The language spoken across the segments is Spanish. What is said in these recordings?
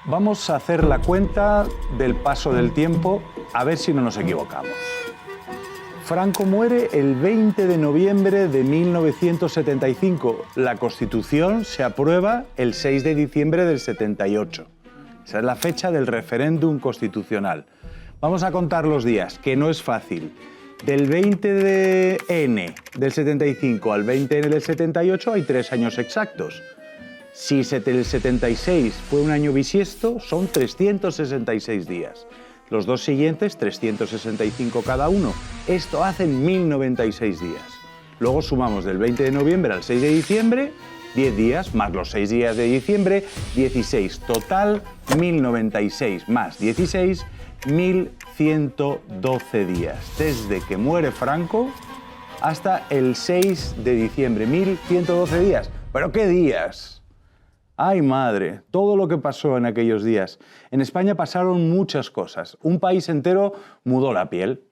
Vamos a hacer la cuenta del paso del tiempo, a ver si no nos equivocamos. Franco muere el 20 de noviembre de 1975. La Constitución se aprueba el 6 de diciembre del 78. Esa es la fecha del referéndum constitucional. Vamos a contar los días, que no es fácil. Del 20 de N del 75 al 20 N del 78 hay 3 años exactos. Si el 76 fue un año bisiesto, son 366 días. Los dos siguientes, 365 cada uno. Esto hace 1096 días. Luego sumamos del 20 de noviembre al 6 de diciembre, 10 días, más los 6 días de diciembre, 16. Total, 1096 más 16, 1112 días. Desde que muere Franco hasta el 6 de diciembre, 1112 días. ¿Pero qué días? ¡Ay, madre! Todo lo que pasó en aquellos días. En España pasaron muchas cosas. Un país entero mudó la piel.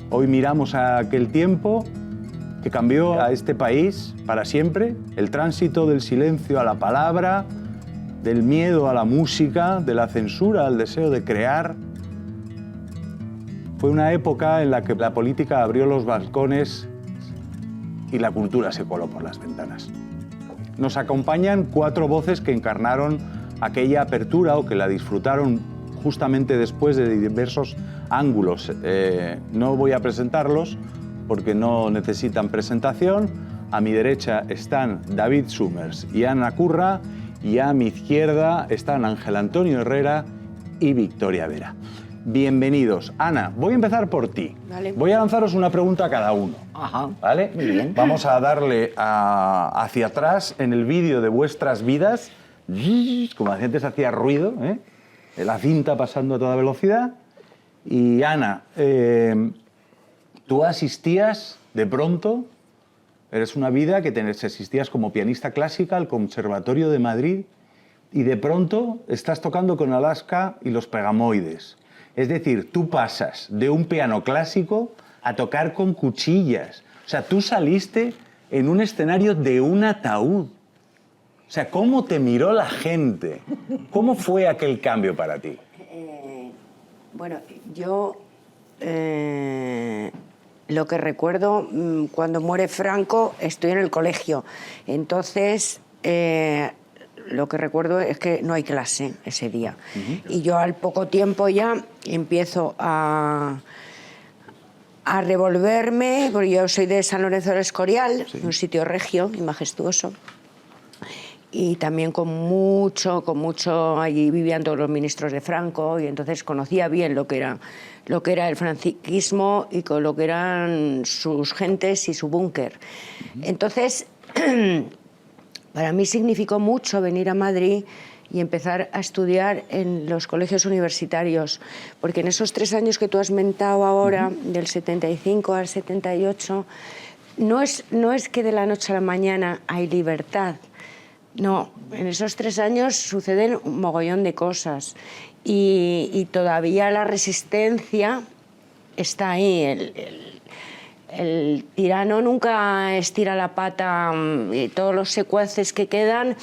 Hoy miramos a aquel tiempo que cambió a este país para siempre. El tránsito del silencio a la palabra, del miedo a la música, de la censura al deseo de crear. Fue una época en la que la política abrió los balcones y la cultura se coló por las ventanas. Nos acompañan 4 voces que encarnaron aquella apertura o que la disfrutaron justamente después de diversos ángulos. No voy a presentarlos porque no necesitan presentación. A mi derecha están David Summers y Ana Curra, y a mi izquierda están Ángel Antonio Herrera y Victoria Vera. Bienvenidos. Ana, voy a empezar por ti. Vale. Voy a lanzaros una pregunta a cada uno. Ajá. ¿Vale? Muy bien. Vamos a darle hacia atrás en el vídeo de vuestras vidas, como la gente se hacía ruido, la cinta pasando a toda velocidad. Y Ana, tú asistías de pronto, eres una vida que asistías como pianista clásica al Conservatorio de Madrid y de pronto estás tocando con Alaska y los Pegamoides. Es decir, tú pasas de un piano clásico a tocar con cuchillas. O sea, tú saliste en un escenario de un ataúd. O sea, ¿cómo te miró la gente? ¿Cómo fue aquel cambio para ti? Bueno, yo lo que recuerdo, cuando muere Franco, estoy en el colegio. Entonces, lo que recuerdo es que no hay clase ese día. Y yo al poco tiempo ya empiezo a revolverme, porque yo soy de San Lorenzo del Escorial, sí, un sitio regio y majestuoso. Y también con mucho, allí vivían todos los ministros de Franco, y entonces conocía bien lo que era el franquismo y con lo que eran sus gentes y su búnker. Entonces, para mí significó mucho venir a Madrid y empezar a estudiar en los colegios universitarios, porque en esos 3 años que tú has mentado ahora, del 75 al 78, no es que de la noche a la mañana hay libertad. No, en esos 3 años suceden un mogollón de cosas y todavía la resistencia está ahí. El tirano nunca estira la pata, y todos los secuaces que quedan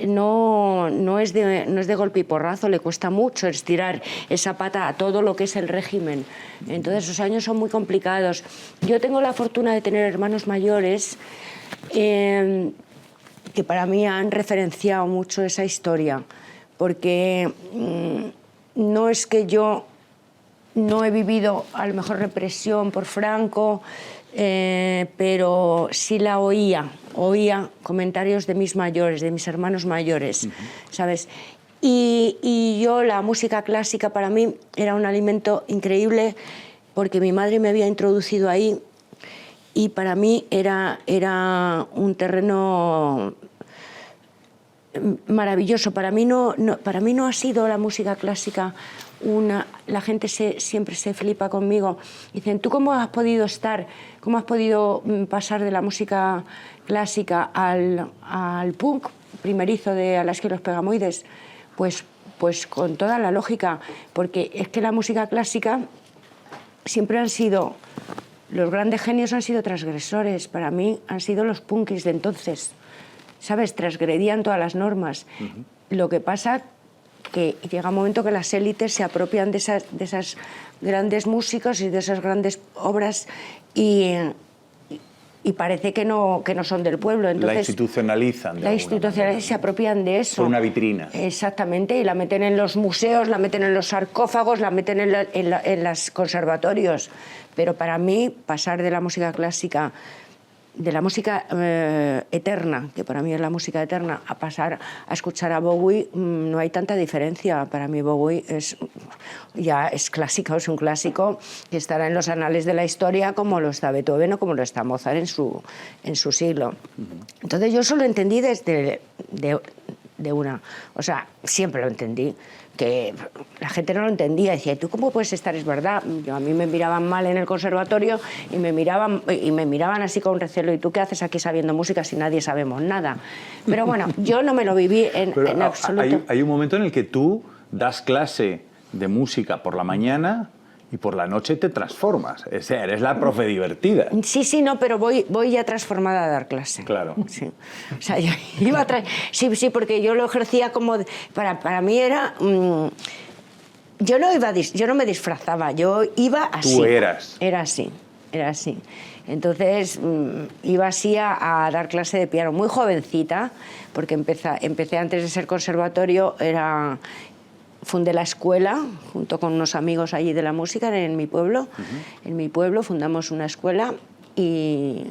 no es de golpe y porrazo, le cuesta mucho estirar esa pata a todo lo que es el régimen. Entonces esos años son muy complicados. Yo tengo la fortuna de tener hermanos mayores que para mí han referenciado mucho esa historia, porque no es que yo no he vivido a lo mejor represión por Franco, pero sí la oía comentarios de mis mayores, de mis hermanos mayores, ¿sabes? Y yo, la música clásica para mí era un alimento increíble, porque mi madre me había introducido ahí y para mí era un terreno maravilloso. Para mí no ha sido la música clásica la gente siempre se flipa conmigo. Dicen, ¿tú cómo has podido pasar de la música clásica al punk primerizo de Alaska y los Pegamoides? Pues con toda la lógica, porque es que la música clásica siempre los grandes genios han sido transgresores. Para mí han sido los punkis de entonces, ¿sabes? Transgredían todas las normas. Lo que pasa que llega un momento que las élites se apropian de esas grandes músicos y de esas grandes obras y parece que no son del pueblo. Entonces, la institucionalizan. La institucionalizan, se apropian de eso. Por una vitrina. Exactamente, y la meten en los museos, la meten en los sarcófagos, la meten en los conservatorios. Pero para mí, pasar de la música clásica, de la música eterna, que para mí es la música eterna, a pasar a escuchar a Bowie, no hay tanta diferencia. Para mí Bowie ya es clásico, es un clásico que estará en los anales de la historia como lo está Beethoven o como lo está Mozart en su siglo. Entonces yo eso lo entendí desde de una... O sea, siempre lo entendí, que la gente no lo entendía. Decía, ¿tú cómo puedes estar? Es verdad. A mí me miraban mal en el conservatorio y me miraban así con recelo. ¿Y tú qué haces aquí sabiendo música si nadie sabemos nada? Pero bueno, yo no me lo viví en absoluto. Hay un momento en el que tú das clase de música por la mañana y por la noche te transformas. O sea, eres la profe divertida. Sí, no, pero voy ya transformada a dar clase. Claro. Sí. O sea, yo iba sí, porque yo lo ejercía como... Para mí era... yo no me disfrazaba, yo iba así. Tú eras. Era así. Entonces iba así a dar clase de piano muy jovencita, porque empecé antes de ser conservatorio, fundé la escuela junto con unos amigos allí de la música en mi pueblo. En mi pueblo fundamos una escuela y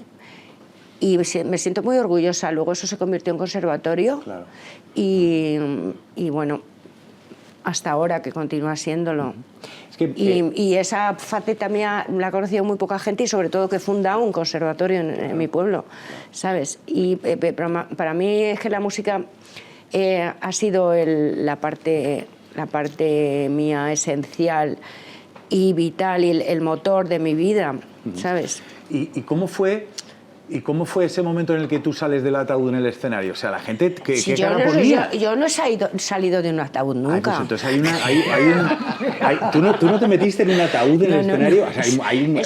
me siento muy orgullosa. Luego eso se convirtió en conservatorio. Claro. Y bueno, hasta ahora que continúa siéndolo. Es que, y esa faceta mía la ha conocido muy poca gente y sobre todo que he fundado un conservatorio en mi pueblo, ¿sabes? Y para mí es que la música ha sido la parte mía esencial y vital y el motor de mi vida, ¿sabes? ¿Y cómo fue ese momento en el que tú sales del ataúd en el escenario? O sea, la gente que cara ponía. Yo no he salido de un ataúd nunca. Pues entonces ¿tú no te metiste en un ataúd en el escenario? O sea,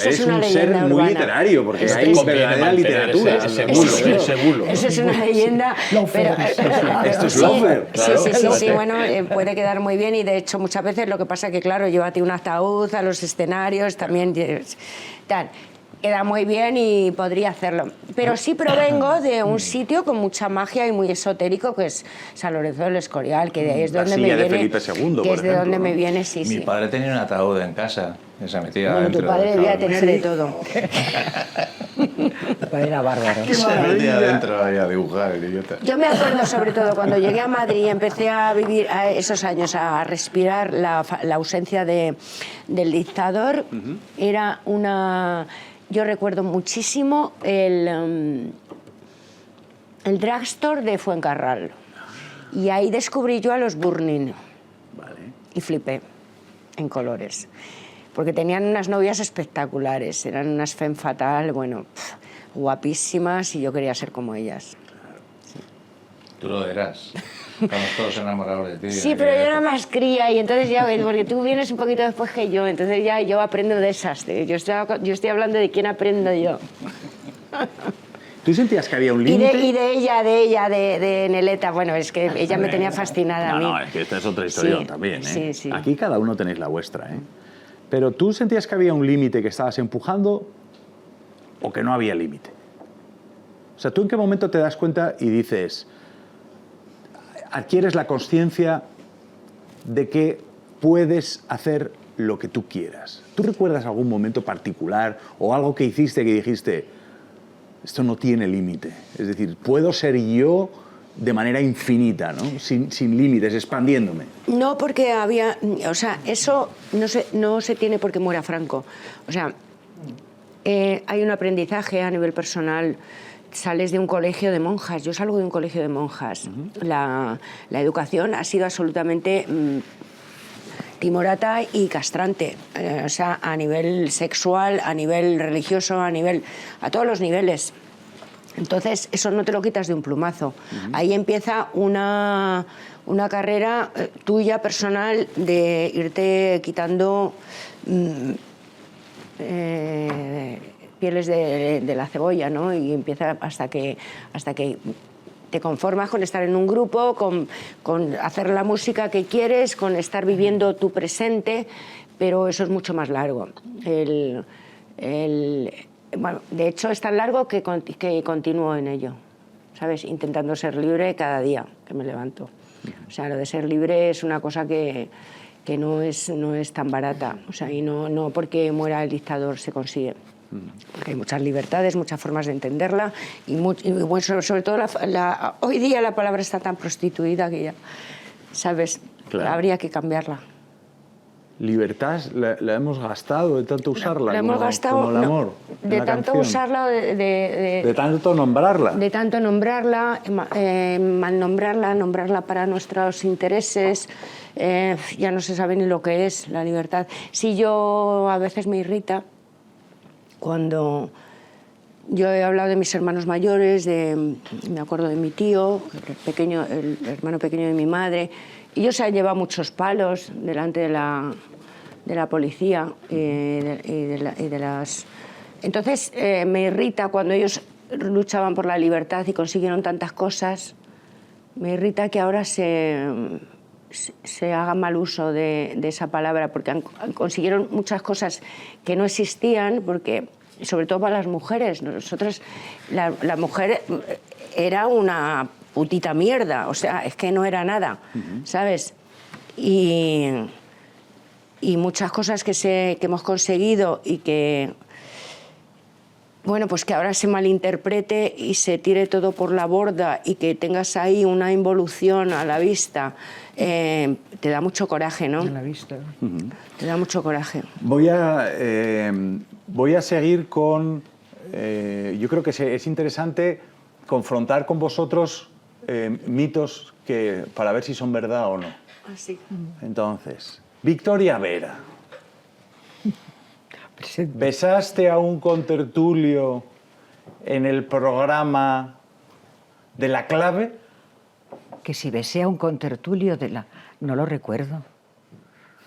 eres un ser muy urbana. literario, porque hay verdadera literatura. Seguro. Eso es una leyenda. Esto es Lover. Sí, bueno, puede quedar muy bien y de hecho muchas veces lo que pasa es que, claro, llévate un ataúd a los escenarios, también tal. Queda muy bien y podría hacerlo. Pero sí provengo de un sitio con mucha magia y muy esotérico, que es San Lorenzo del Escorial, que de ahí es donde me viene... de Felipe II, que es de donde me viene, Mi padre tenía un ataúd en casa, que se metía bueno, dentro. tu padre debía tener de todo. Tu padre era bárbaro. Se metía dentro ahí a dibujar, el idiota. Yo me acuerdo, sobre todo, cuando llegué a Madrid y empecé a vivir esos años, a respirar la ausencia del dictador, era una... Yo recuerdo muchísimo el drugstore de Fuencarral. Y ahí descubrí yo a los Burning. Vale. Y flipé en colores. Porque tenían unas novias espectaculares. Eran unas femme fatale, bueno, guapísimas, y yo quería ser como ellas. Sí. Tú lo eras. Estamos todos enamorados de ti. Sí, pero yo era más cría y entonces ya ves, porque tú vienes un poquito después que yo, entonces ya yo aprendo de esas. Yo estoy hablando de quién aprendo yo. ¿Tú sentías que había un límite? Y de ella, de Neleta. Bueno, es que ella me tenía fascinada a mí. No, es que esta es otra historia Sí, también, ¿eh? sí. Aquí cada uno tenéis la vuestra, ¿eh? Pero ¿tú sentías que había un límite que estabas empujando o que no había límite? O sea, ¿tú en qué momento te das cuenta y dices... adquieres la conciencia de que puedes hacer lo que tú quieras? ¿Tú recuerdas algún momento particular o algo que hiciste que dijiste, esto no tiene límite? Es decir, puedo ser yo de manera infinita, ¿no? Sin límites, expandiéndome. No, porque había... O sea, eso no se tiene porque muera Franco. O sea, hay un aprendizaje a nivel personal. Sales de un colegio de monjas, yo salgo de un colegio de monjas. La educación ha sido absolutamente timorata y castrante, o sea, a nivel sexual, a nivel religioso, a todos los niveles. Entonces, eso no te lo quitas de un plumazo. Ahí empieza una carrera tuya, personal, de irte quitando... pieles de la cebolla, ¿no? Y empieza hasta que te conformas con estar en un grupo, con hacer la música que quieres, con estar viviendo tu presente, pero eso es mucho más largo. Bueno, de hecho, es tan largo que continúo en ello, ¿sabes? Intentando ser libre cada día que me levanto. O sea, lo de ser libre es una cosa que no es tan barata. O sea, y no porque muera el dictador se consigue. Porque hay muchas libertades, muchas formas de entenderla y bueno, sobre todo hoy día la palabra está tan prostituida que ya, ¿sabes? Claro. Habría que cambiarla. Libertad la hemos gastado de tanto usarla, la hemos gastado, como el amor. No, de tanto canción. usarla, de tanto nombrarla. De tanto nombrarla, mal nombrarla para nuestros intereses, ya no se sabe ni lo que es la libertad. Sí, yo a veces me irrita cuando yo he hablado de mis hermanos mayores, me acuerdo de mi tío, el hermano pequeño de mi madre. Ellos se han llevado muchos palos delante de la policía y de las... Entonces me irrita cuando ellos luchaban por la libertad y consiguieron tantas cosas. Me irrita que ahora se haga mal uso de esa palabra, porque consiguieron muchas cosas que no existían, porque sobre todo para las mujeres. Nosotras, la mujer era una putita mierda, o sea, es que no era nada, ¿sabes? Y muchas cosas que hemos conseguido y que, bueno, pues que ahora se malinterprete y se tire todo por la borda y que tengas ahí una involución a la vista, te da mucho coraje, ¿no? A la vista. Te da mucho coraje. Voy a seguir con... yo creo que es interesante confrontar con vosotros mitos para ver si son verdad o no. Así. Entonces, Victoria Vera. Presente. ¿Besaste a un contertulio en el programa de La Clave? Que si besé a un contertulio de la... No lo recuerdo.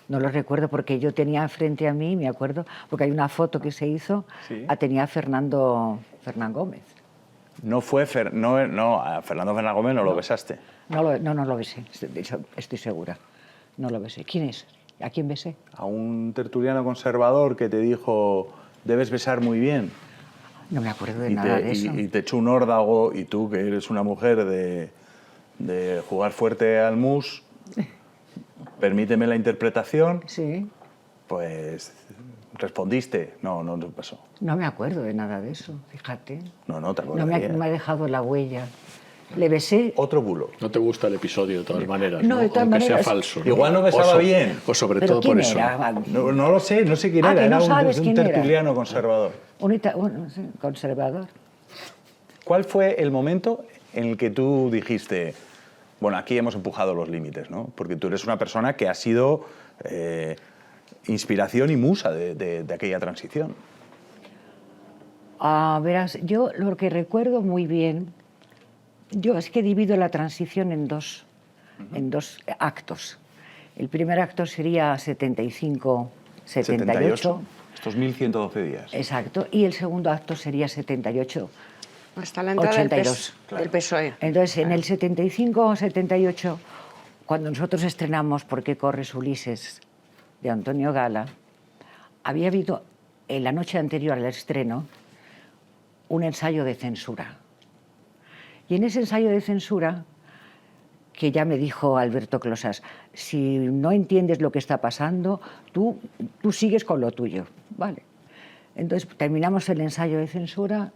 No lo recuerdo porque yo tenía frente a mí, me acuerdo, porque hay una foto que se hizo, Sí. tenía a Fernán Gómez. No fue... a Fernando Fernán Gómez no lo besaste. No lo besé, de hecho, estoy segura. No lo besé. ¿Quién es? ¿A quién besé? A un tertuliano conservador que te dijo, debes besar muy bien. No me acuerdo de nada de eso. Y te echó un órdago, y tú, que eres una mujer de jugar fuerte al mus, permíteme la interpretación, Sí. pues respondiste, no te pasó. No me acuerdo de nada de eso, fíjate. No te No acuerdas. me ha dejado la huella. Le besé. Otro bulo. No te gusta el episodio de todas maneras, No, ¿no? de todas Aunque sea maneras. falso, ¿no? Igual no besaba bien. O sobre ¿Pero todo quién por eso. era? No lo sé, no sé quién Ah, era, que no era sabes un quién era. tertuliano conservador. Bueno, sí, conservador. ¿Cuál fue el momento en el que tú dijiste, bueno, aquí hemos empujado los límites, ¿no? Porque tú eres una persona que ha sido inspiración y musa de aquella transición. Verás, yo lo que recuerdo muy bien, yo es que divido la transición en dos actos. El primer acto sería 75, 78. Estos 1112 días. Exacto. Y el segundo acto sería 78, Hasta la entrada 82. del PSOE. Entonces, en el 75 o 78, cuando nosotros estrenamos ¿Por qué corres, Ulises?, de Antonio Gala, había habido, en la noche anterior al estreno, un ensayo de censura. Y en ese ensayo de censura, que ya me dijo Alberto Closas, si no entiendes lo que está pasando, tú sigues con lo tuyo. Vale. Entonces terminamos el ensayo de censura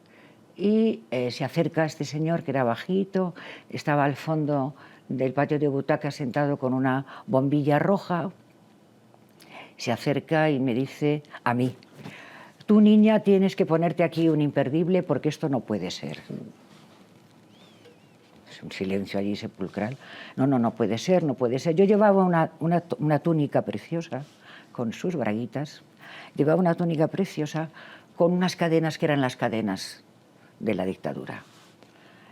y se acerca este señor que era bajito, estaba al fondo del patio de butacas sentado con una bombilla roja, se acerca y me dice a mí, tú niña tienes que ponerte aquí un imperdible porque esto no puede ser. Es un silencio allí sepulcral. No puede ser, no puede ser. Yo llevaba una túnica preciosa con sus braguitas, llevaba una túnica preciosa con unas cadenas que eran las cadenas de la dictadura.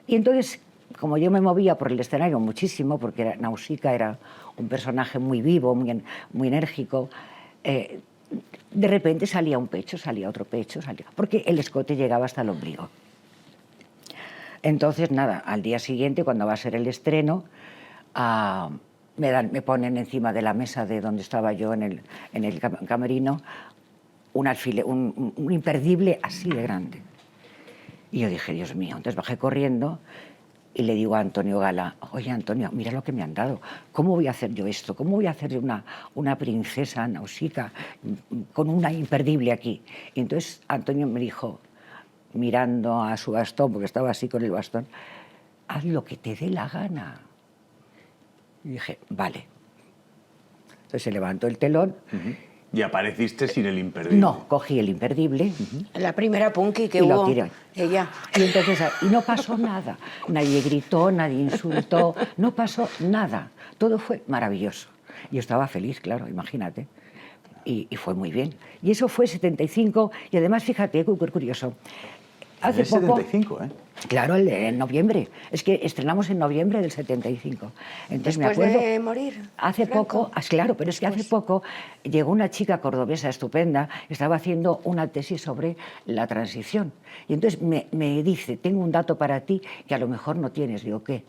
Y entonces, como yo me movía por el escenario muchísimo, porque Nausicaa era un personaje muy vivo, muy enérgico, de repente salía un pecho, salía otro pecho, porque el escote llegaba hasta el ombligo. Entonces, nada, al día siguiente, cuando va a ser el estreno, me ponen encima de la mesa de donde estaba yo en el camerino un imperdible así de grande. Y yo dije, Dios mío, entonces bajé corriendo y le digo a Antonio Gala, oye, Antonio, mira lo que me han dado, ¿cómo voy a hacer yo esto? ¿Cómo voy a hacer yo una princesa nausica con una imperdible aquí? Y entonces Antonio me dijo, mirando a su bastón, porque estaba así con el bastón, haz lo que te dé la gana. Y dije, vale. Entonces se levantó el telón. Y apareciste sin el imperdible. No, cogí el imperdible. La primera punky que Y lo hubo, tiré. ella. Y entonces, y no pasó nada. Nadie gritó, nadie insultó, no pasó nada. Todo fue maravilloso. Yo estaba feliz, claro, imagínate. Y fue muy bien. Y eso fue 75, y además, fíjate, curioso. Hace poco, 75, ¿eh? Claro, en noviembre. Es que estrenamos en noviembre del 75. Entonces, Después me acuerdo, de morir. hace Franco. poco, claro, pero es que hace poco llegó una chica cordobesa estupenda, estaba haciendo una tesis sobre la transición. Y entonces me dice, tengo un dato para ti que a lo mejor no tienes. Digo, ¿qué?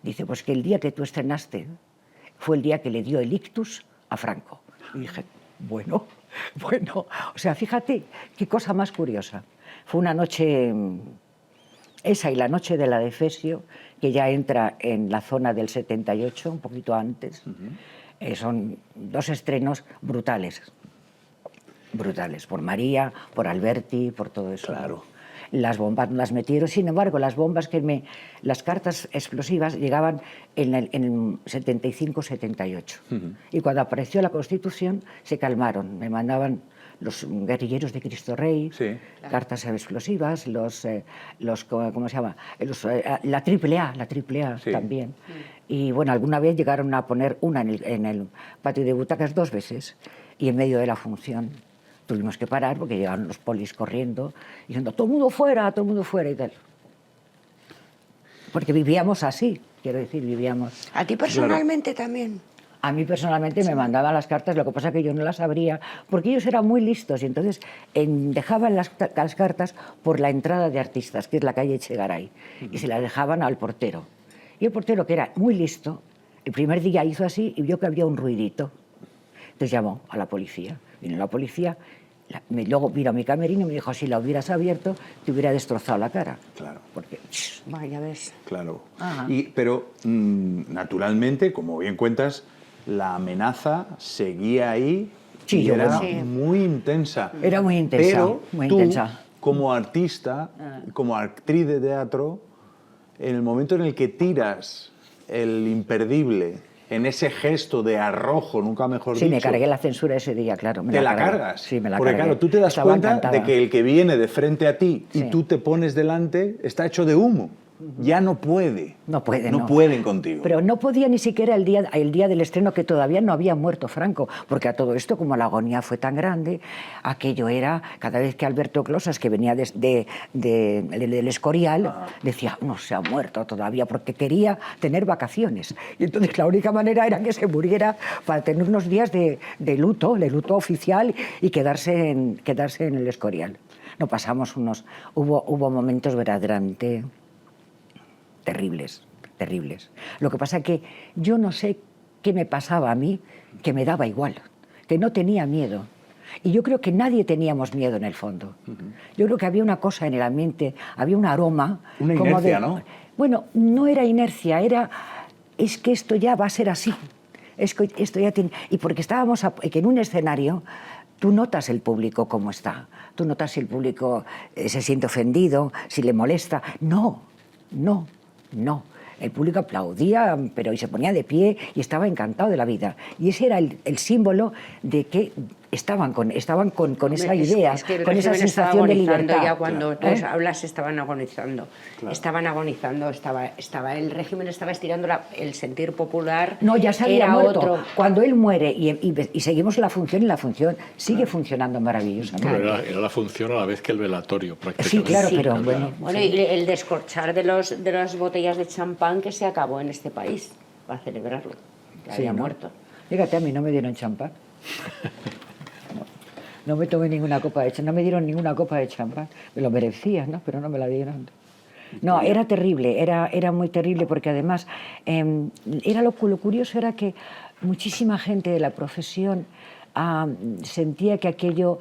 Dice, pues que el día que tú estrenaste fue el día que le dio el ictus a Franco. Y dije, bueno, o sea, fíjate qué cosa más curiosa. Fue una noche, esa y la noche de la de Fesio, que ya entra en la zona del 78, un poquito antes. Son dos estrenos brutales, por María, por Alberti, por todo eso. Claro. Las bombas no las metieron, sin embargo, las bombas las cartas explosivas llegaban en el 75-78. Y cuando apareció la Constitución, se calmaron, me mandaban los guerrilleros de Cristo Rey, Sí. cartas explosivas, ¿cómo se llama? La AAA Sí. también. Y bueno, alguna vez llegaron a poner una en el patio de butacas 2 veces, y en medio de la función tuvimos que parar porque llegaron los polis corriendo, diciendo, todo el mundo fuera y tal. Porque vivíamos así, quiero decir, vivíamos... A ti personalmente también. A mí personalmente me mandaban las cartas, lo que pasa es que yo no las abría, porque ellos eran muy listos y entonces dejaban las cartas por la entrada de artistas, que es la calle Echegaray, y se las dejaban al portero. Y el portero, que era muy listo, el primer día hizo así y vio que había un ruidito. Entonces llamó a la policía. Vino la policía, luego vino a mi camerino y me dijo, si la hubieras abierto, te hubiera destrozado la cara. Claro. Porque... Vaya, ves. Claro. Ajá. Pero, naturalmente, como bien cuentas, la amenaza seguía ahí Sí, y yo era creo. muy intensa. Era muy intensa, Pero muy tú, intensa. como artista, como actriz de teatro, en el momento en el que tiras el imperdible, en ese gesto de arrojo, nunca mejor Sí, dicho... me cargué la censura ese día, claro. ¿Te la cargué. cargas? Sí, me la Porque cargué. claro, tú te das Estaba cuenta encantada. de que el que viene de frente a ti y Sí. tú te pones delante está hecho de humo. Ya no puede. No puede, No no. pueden contigo. Pero no podía ni siquiera el día del estreno, que todavía no había muerto Franco, porque a todo esto, como la agonía fue tan grande, aquello era, cada vez que Alberto Closas, que venía del Escorial, decía, no se ha muerto todavía, porque quería tener vacaciones. Y entonces la única manera era que se muriera para tener unos días de luto oficial y quedarse en el Escorial. No pasamos hubo momentos verdaderamente terribles. Lo que pasa es que yo no sé qué me pasaba a mí, que me daba igual, que no tenía miedo. Y yo creo que nadie teníamos miedo en el fondo. Yo creo que había una cosa en el ambiente, había un aroma... Una como inercia, ¿no? Bueno, no era inercia, es que esto ya va a ser así. Es que esto ya tiene... Y porque estábamos que en un escenario... Tú notas el público cómo está, tú notas si el público se siente ofendido, si le molesta. No. El público aplaudía, pero y se ponía de pie y estaba encantado de la vida. Y ese era el símbolo de que estaban con esa idea, Es que el con esa régimen estaba sensación de agonizando libertad. ya cuando tú ¿Eh? hablas, estaban agonizando. Claro. Estaban agonizando, el régimen estaba estirando el sentir popular. No, ya se había era muerto. otro. Cuando él muere y seguimos la función, y la función sigue funcionando maravillosamente. Bueno, era la función a la vez que el velatorio, prácticamente. Sí, claro, Sí, pero claro. bueno. Y el descorchar de las botellas de champán que se acabó en este país para celebrarlo. Que Sí, había ¿no? muerto. Fíjate, a mí no me dieron champán. No me tomé ninguna copa de champán, no me dieron ninguna copa de champán. Me lo merecía, ¿no? Pero no me la dieron. No, era terrible, era muy terrible porque además lo curioso era que muchísima gente de la profesión sentía que aquello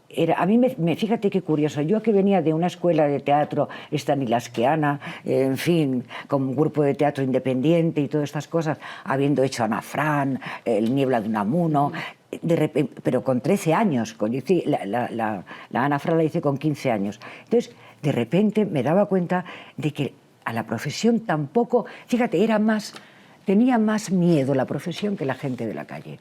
era... A mí, fíjate qué curioso, yo que venía de una escuela de teatro stanislavskiana, en fin, con un grupo de teatro independiente y todas estas cosas, habiendo hecho Ana Fran, El Niebla de Unamuno, pero con 13 años, la Ana Fran la hice con 15 años. Entonces, de repente me daba cuenta de que a la profesión tampoco, fíjate, tenía más miedo la profesión que la gente de la calle.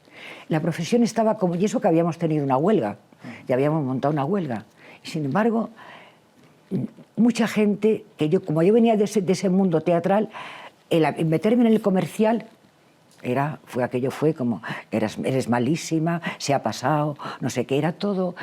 La profesión estaba como, y eso que habíamos tenido una huelga, ya habíamos montado una huelga. Y sin embargo, mucha gente, como yo venía de ese mundo teatral, el meterme en el comercial fue como, eres malísima, se ha pasado, no sé qué, era todo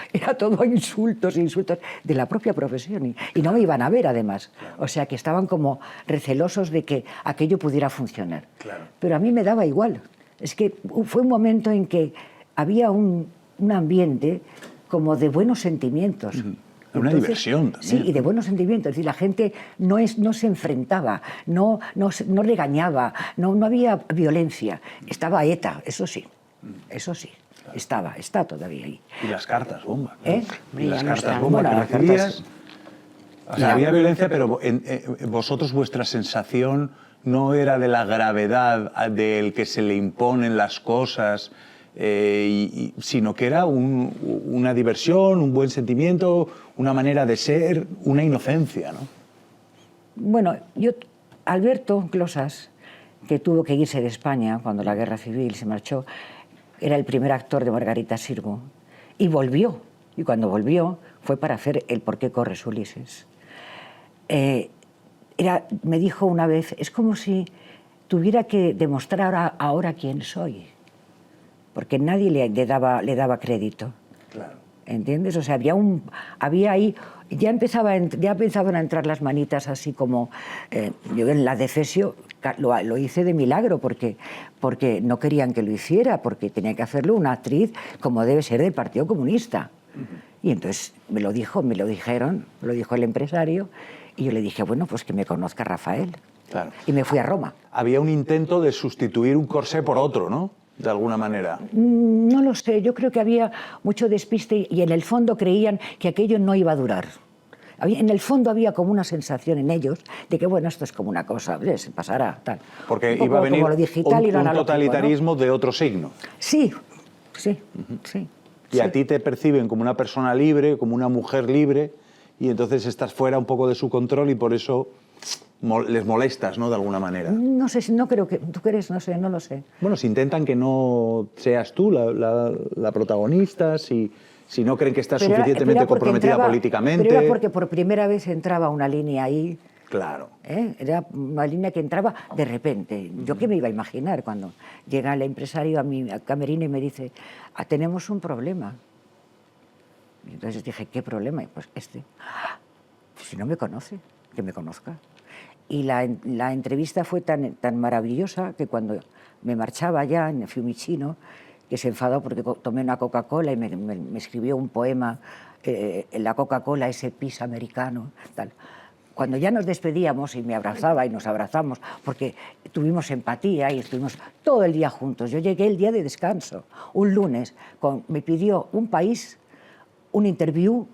insultos de la propia profesión y no me iban a ver además. O sea que estaban como recelosos de que aquello pudiera funcionar. Claro. Pero a mí me daba igual. Es que fue un momento en que había un ambiente como de buenos sentimientos. Una diversión también. Sí, y de buenos sentimientos. Es decir, la gente no se enfrentaba, no regañaba, no había violencia. Estaba ETA, eso sí, claro. Está todavía ahí. Y las cartas bomba. ¿Eh? Y las Ya no cartas están. bomba Bueno, que las recibías. O sea, Ya. había violencia, pero vosotros, vuestra sensación no era de la gravedad del que se le imponen las cosas, sino que era una diversión, un buen sentimiento, una manera de ser, una inocencia, ¿no? Bueno, Alberto Closas, que tuvo que irse de España cuando la guerra civil se marchó, era el primer actor de Margarita Sirgo y volvió. Y cuando volvió fue para hacer el ¿Por qué corres, Ulises? Me dijo una vez, es como si tuviera que demostrar ahora quién soy, porque nadie le daba crédito. Claro. ¿Entiendes? O sea, había ahí, ya empezaban a entrar las manitas así como, yo en la de Fesio lo hice de milagro porque no querían que lo hiciera, porque tenía que hacerlo una actriz como debe ser del Partido Comunista. Y entonces me lo dijo el empresario, y yo le dije, bueno, pues que me conozca Rafael. Claro. Y me fui a Roma. Había un intento de sustituir un corsé por otro, ¿no? De alguna manera. No lo sé, yo creo que había mucho despiste y en el fondo creían que aquello no iba a durar. En el fondo había como una sensación en ellos de que, bueno, esto es como una cosa, se pasará, tal. Porque un poco iba a venir como lo digital y lo un analógico, totalitarismo, ¿no? de otro signo. Sí. Y a ti te perciben como una persona libre, como una mujer libre, y entonces estás fuera un poco de su control y por eso les molestas, ¿no? De alguna manera. No sé, no creo que... ¿Tú crees? No sé, no lo sé. Bueno, si intentan que no seas tú la protagonista, si no creen que estás suficientemente comprometida políticamente... Pero era porque por primera vez entraba una línea ahí. Claro. Era una línea que entraba de repente. ¿Yo qué me iba a imaginar cuando llega el empresario a mi camerino y me dice, tenemos un problema? Y entonces dije, ¿qué problema? Y pues si no me conoce, que me conozca. Y la entrevista fue tan maravillosa que cuando me marchaba ya en Fiumicino, que se enfadó porque tomé una Coca-Cola y me escribió un poema, la Coca-Cola, ese pis americano, tal. Cuando ya nos despedíamos y me abrazaba y nos abrazamos, porque tuvimos empatía y estuvimos todo el día juntos. Yo llegué el día de descanso, un lunes, me pidió un país, un interview,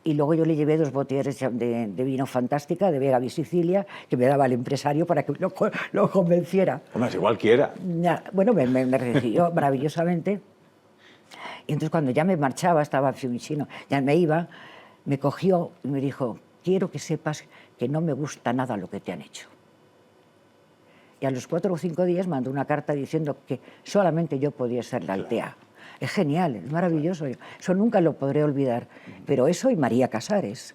y luego yo le llevé 2 botellas de vino Fantástica, de Vega y Sicilia, que me daba el empresario para que lo convenciera. Hombre, si cualquiera. Bueno, me recibió maravillosamente. Y entonces cuando ya me marchaba, estaba en Fiumicino, ya me iba, me cogió y me dijo, quiero que sepas que no me gusta nada lo que te han hecho. Y a los 4 o 5 días mandó una carta diciendo que solamente yo podía ser la Altea. Es genial, es maravilloso. Eso nunca lo podré olvidar. Pero eso y María Casares.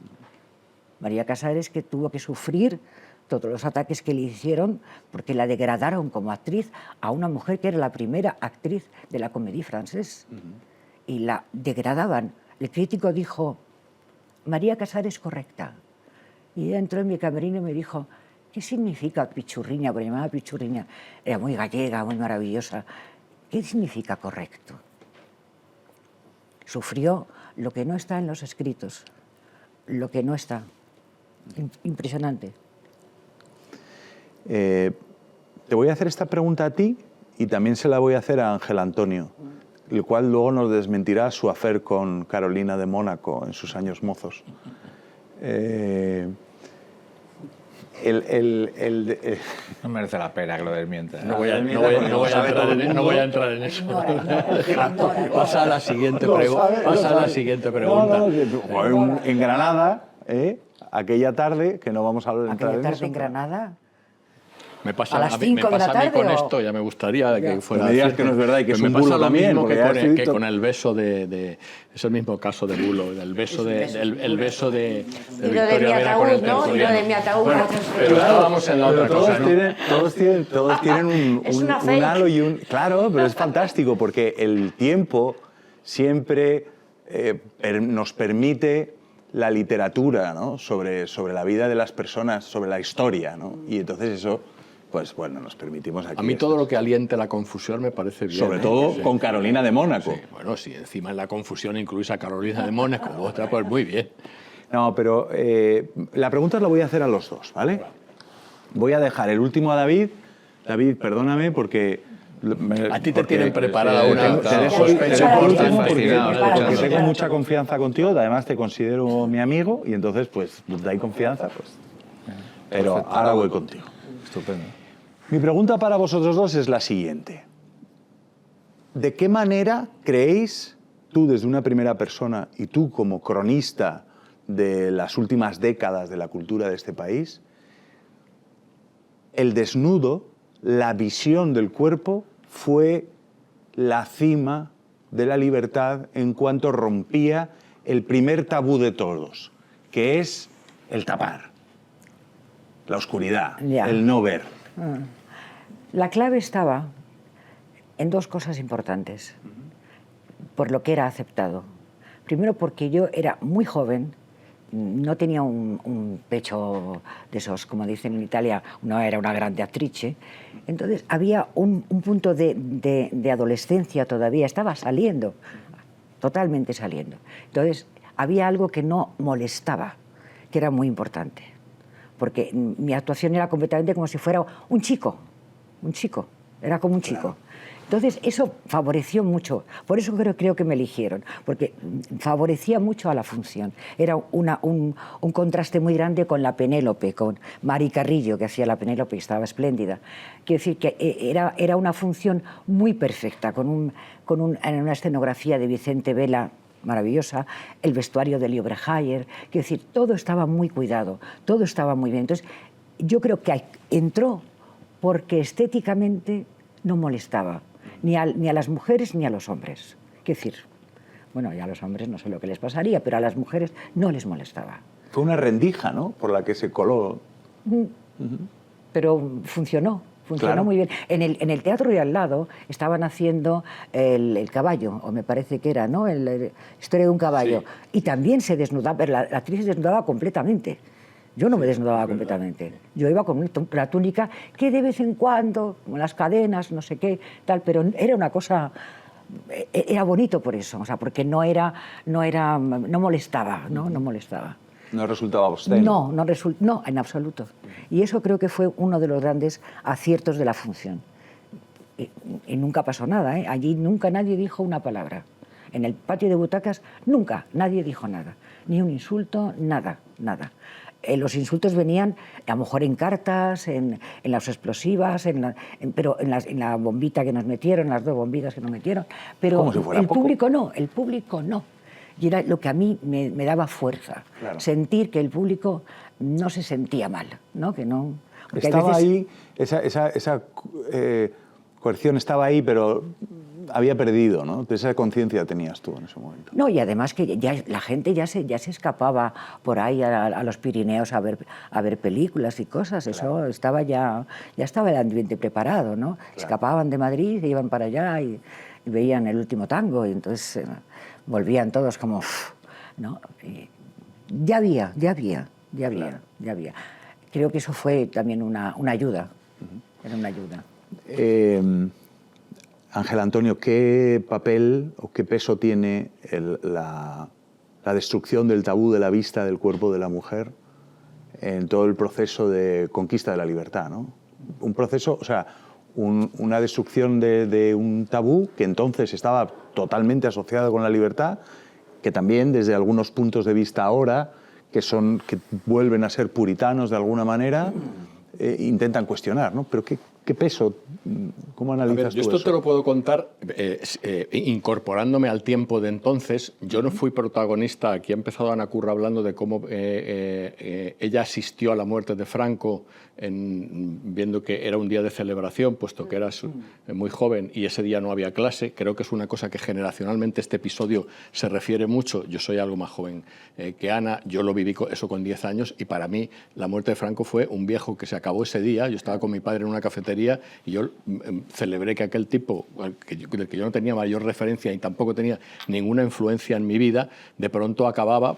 María Casares, que tuvo que sufrir todos los ataques que le hicieron porque la degradaron como actriz a una mujer que era la primera actriz de la Comédie Française. Y la degradaban. El crítico dijo, María Casares correcta. Y ella entró en mi camerino y me dijo, ¿qué significa pichurriña? Porque llamaba pichurriña. Era muy gallega, muy maravillosa. ¿Qué significa correcto? Sufrió lo que no está en los escritos, lo que no está. Impresionante. Te voy a hacer esta pregunta a ti y también se la voy a hacer a Ángel Antonio, el cual luego nos desmentirá su affair con Carolina de Mónaco en sus años mozos. No merece la pena que lo desmienta. No voy a entrar en eso. Pasa a la siguiente pregunta. En Granada, aquella tarde, que no vamos a entrar Aquella en tarde eso. en Granada. Me pasa ¿A las a mí 5 de la a mí con tarde o? esto, ya me gustaría que fuera No me digas cierto. que no es verdad y que es Pero un me pasa bulo lo también, mismo porque que ya con, estoy que to- con el beso de... Es el mismo caso de bulo, el beso de Y lo de Victoria mi Vera con el ataúd, ¿no? Y lo tertuliano. de mi ataúd. Bueno, pero estábamos en la otra Pero cosa, ¿no? todos tienen Es una un fake. halo y un... Claro, pero es fantástico porque el tiempo siempre nos permite la literatura, ¿no? sobre la vida de las personas, sobre la historia, ¿no? Y entonces eso, pues bueno, nos permitimos aquí... A mí todo lo que aliente la confusión me parece bien. Sobre todo Sí. con Carolina de Mónaco. Sí, bueno, si encima en la confusión incluís a Carolina de Mónaco u otra, pues muy bien. No, pero la pregunta la voy a hacer a los dos, ¿vale? Voy a dejar el último a David. David, perdóname porque... A ti te tienen preparada una te dejo suspense el último importante. porque tengo mucha confianza contigo, además te considero mi amigo y entonces, pues, de ahí confianza, pues... Pero ahora voy contigo. Estupendo. Mi pregunta para vosotros dos es la siguiente. ¿De qué manera creéis, tú desde una primera persona y tú como cronista de las últimas décadas de la cultura de este país, el desnudo, la visión del cuerpo, fue la cima de la libertad en cuanto rompía el primer tabú de todos, que es el tapar, la oscuridad, Ya. el no ver? La clave estaba en dos cosas importantes, por lo que era aceptado. Primero, porque yo era muy joven, no tenía un pecho de esos, como dicen en Italia, no era una grande actrice. Entonces había un punto de adolescencia todavía, estaba saliendo, totalmente saliendo. Entonces había algo que no molestaba, que era muy importante, porque mi actuación era completamente como si fuera un chico, era como un chico. Claro. Entonces, eso favoreció mucho. Por eso creo que me eligieron, porque favorecía mucho a la función. Era un contraste muy grande con la Penélope, con Mari Carrillo, que hacía la Penélope y estaba espléndida. Quiero decir que era una función muy perfecta, con una escenografía de Vicente Vela maravillosa, el vestuario de Leo Brehayer. Quiero decir, todo estaba muy cuidado, todo estaba muy bien. Entonces, yo creo que entró porque estéticamente no molestaba. Ni a las mujeres ni a los hombres. Quiero decir, bueno, ya a los hombres no sé lo que les pasaría, pero a las mujeres no les molestaba. Fue una rendija, ¿no?, por la que se coló. Pero funcionó claro. Muy bien. En el teatro de al lado estaban haciendo el caballo, o me parece que era, ¿no?, la historia de un caballo. Sí. Y también se desnudaba, pero la actriz se desnudaba completamente. Yo no me desnudaba completamente. Yo iba con la túnica que de vez en cuando, con las cadenas, no sé qué, tal, pero era una cosa... Era bonito por eso, o sea, porque no molestaba, ¿no? No molestaba. ¿No resultaba obsceno? No, en absoluto. Y eso creo que fue uno de los grandes aciertos de la función. Y nunca pasó nada, ¿eh? Allí nunca nadie dijo una palabra. En el patio de butacas nunca nadie dijo nada. Ni un insulto, nada. Los insultos venían a lo mejor en cartas, en las explosivas, pero en la bombita que nos metieron, las 2 bombitas que nos metieron. Pero como si fuera el poco. Público no. Y era lo que a mí me daba fuerza, claro. Sentir que el público no se sentía mal, ¿no? Que no. Estaba ahí, esa coerción estaba ahí, pero había perdido, ¿no? Esa conciencia tenías tú en ese momento. No, y además que ya, la gente ya se escapaba por ahí a los Pirineos a ver películas y cosas. Claro. Eso estaba ya estaba el ambiente preparado, ¿no? Claro. Escapaban de Madrid, se iban para allá y veían El último tango y entonces volvían todos como, ¿no? Y ya había. Claro. Creo que eso fue también una ayuda. Era una ayuda. Ángel Antonio, ¿qué papel o qué peso tiene la destrucción del tabú de la vista del cuerpo de la mujer en todo el proceso de conquista de la libertad, ¿no? Un proceso, o sea, una destrucción de un tabú que entonces estaba totalmente asociado con la libertad, que también desde algunos puntos de vista ahora, que vuelven a ser puritanos de alguna manera, intentan cuestionar, ¿no? Pero ¿qué peso? ¿Cómo analizas tú yo esto eso? te lo puedo contar incorporándome al tiempo de entonces. Yo no fui protagonista. Aquí ha empezado Ana Curra hablando de cómo ella asistió a la muerte de Franco viendo que era un día de celebración, puesto que era muy joven y ese día no había clase. Creo que es una cosa que generacionalmente este episodio se refiere mucho. Yo soy algo más joven que Ana. Yo lo viví eso con 10 años y para mí la muerte de Franco fue un viejo que se acabó ese día. Yo estaba con mi padre en una cafetería y yo celebré que aquel tipo, del que yo no tenía mayor referencia y tampoco tenía ninguna influencia en mi vida, de pronto acababa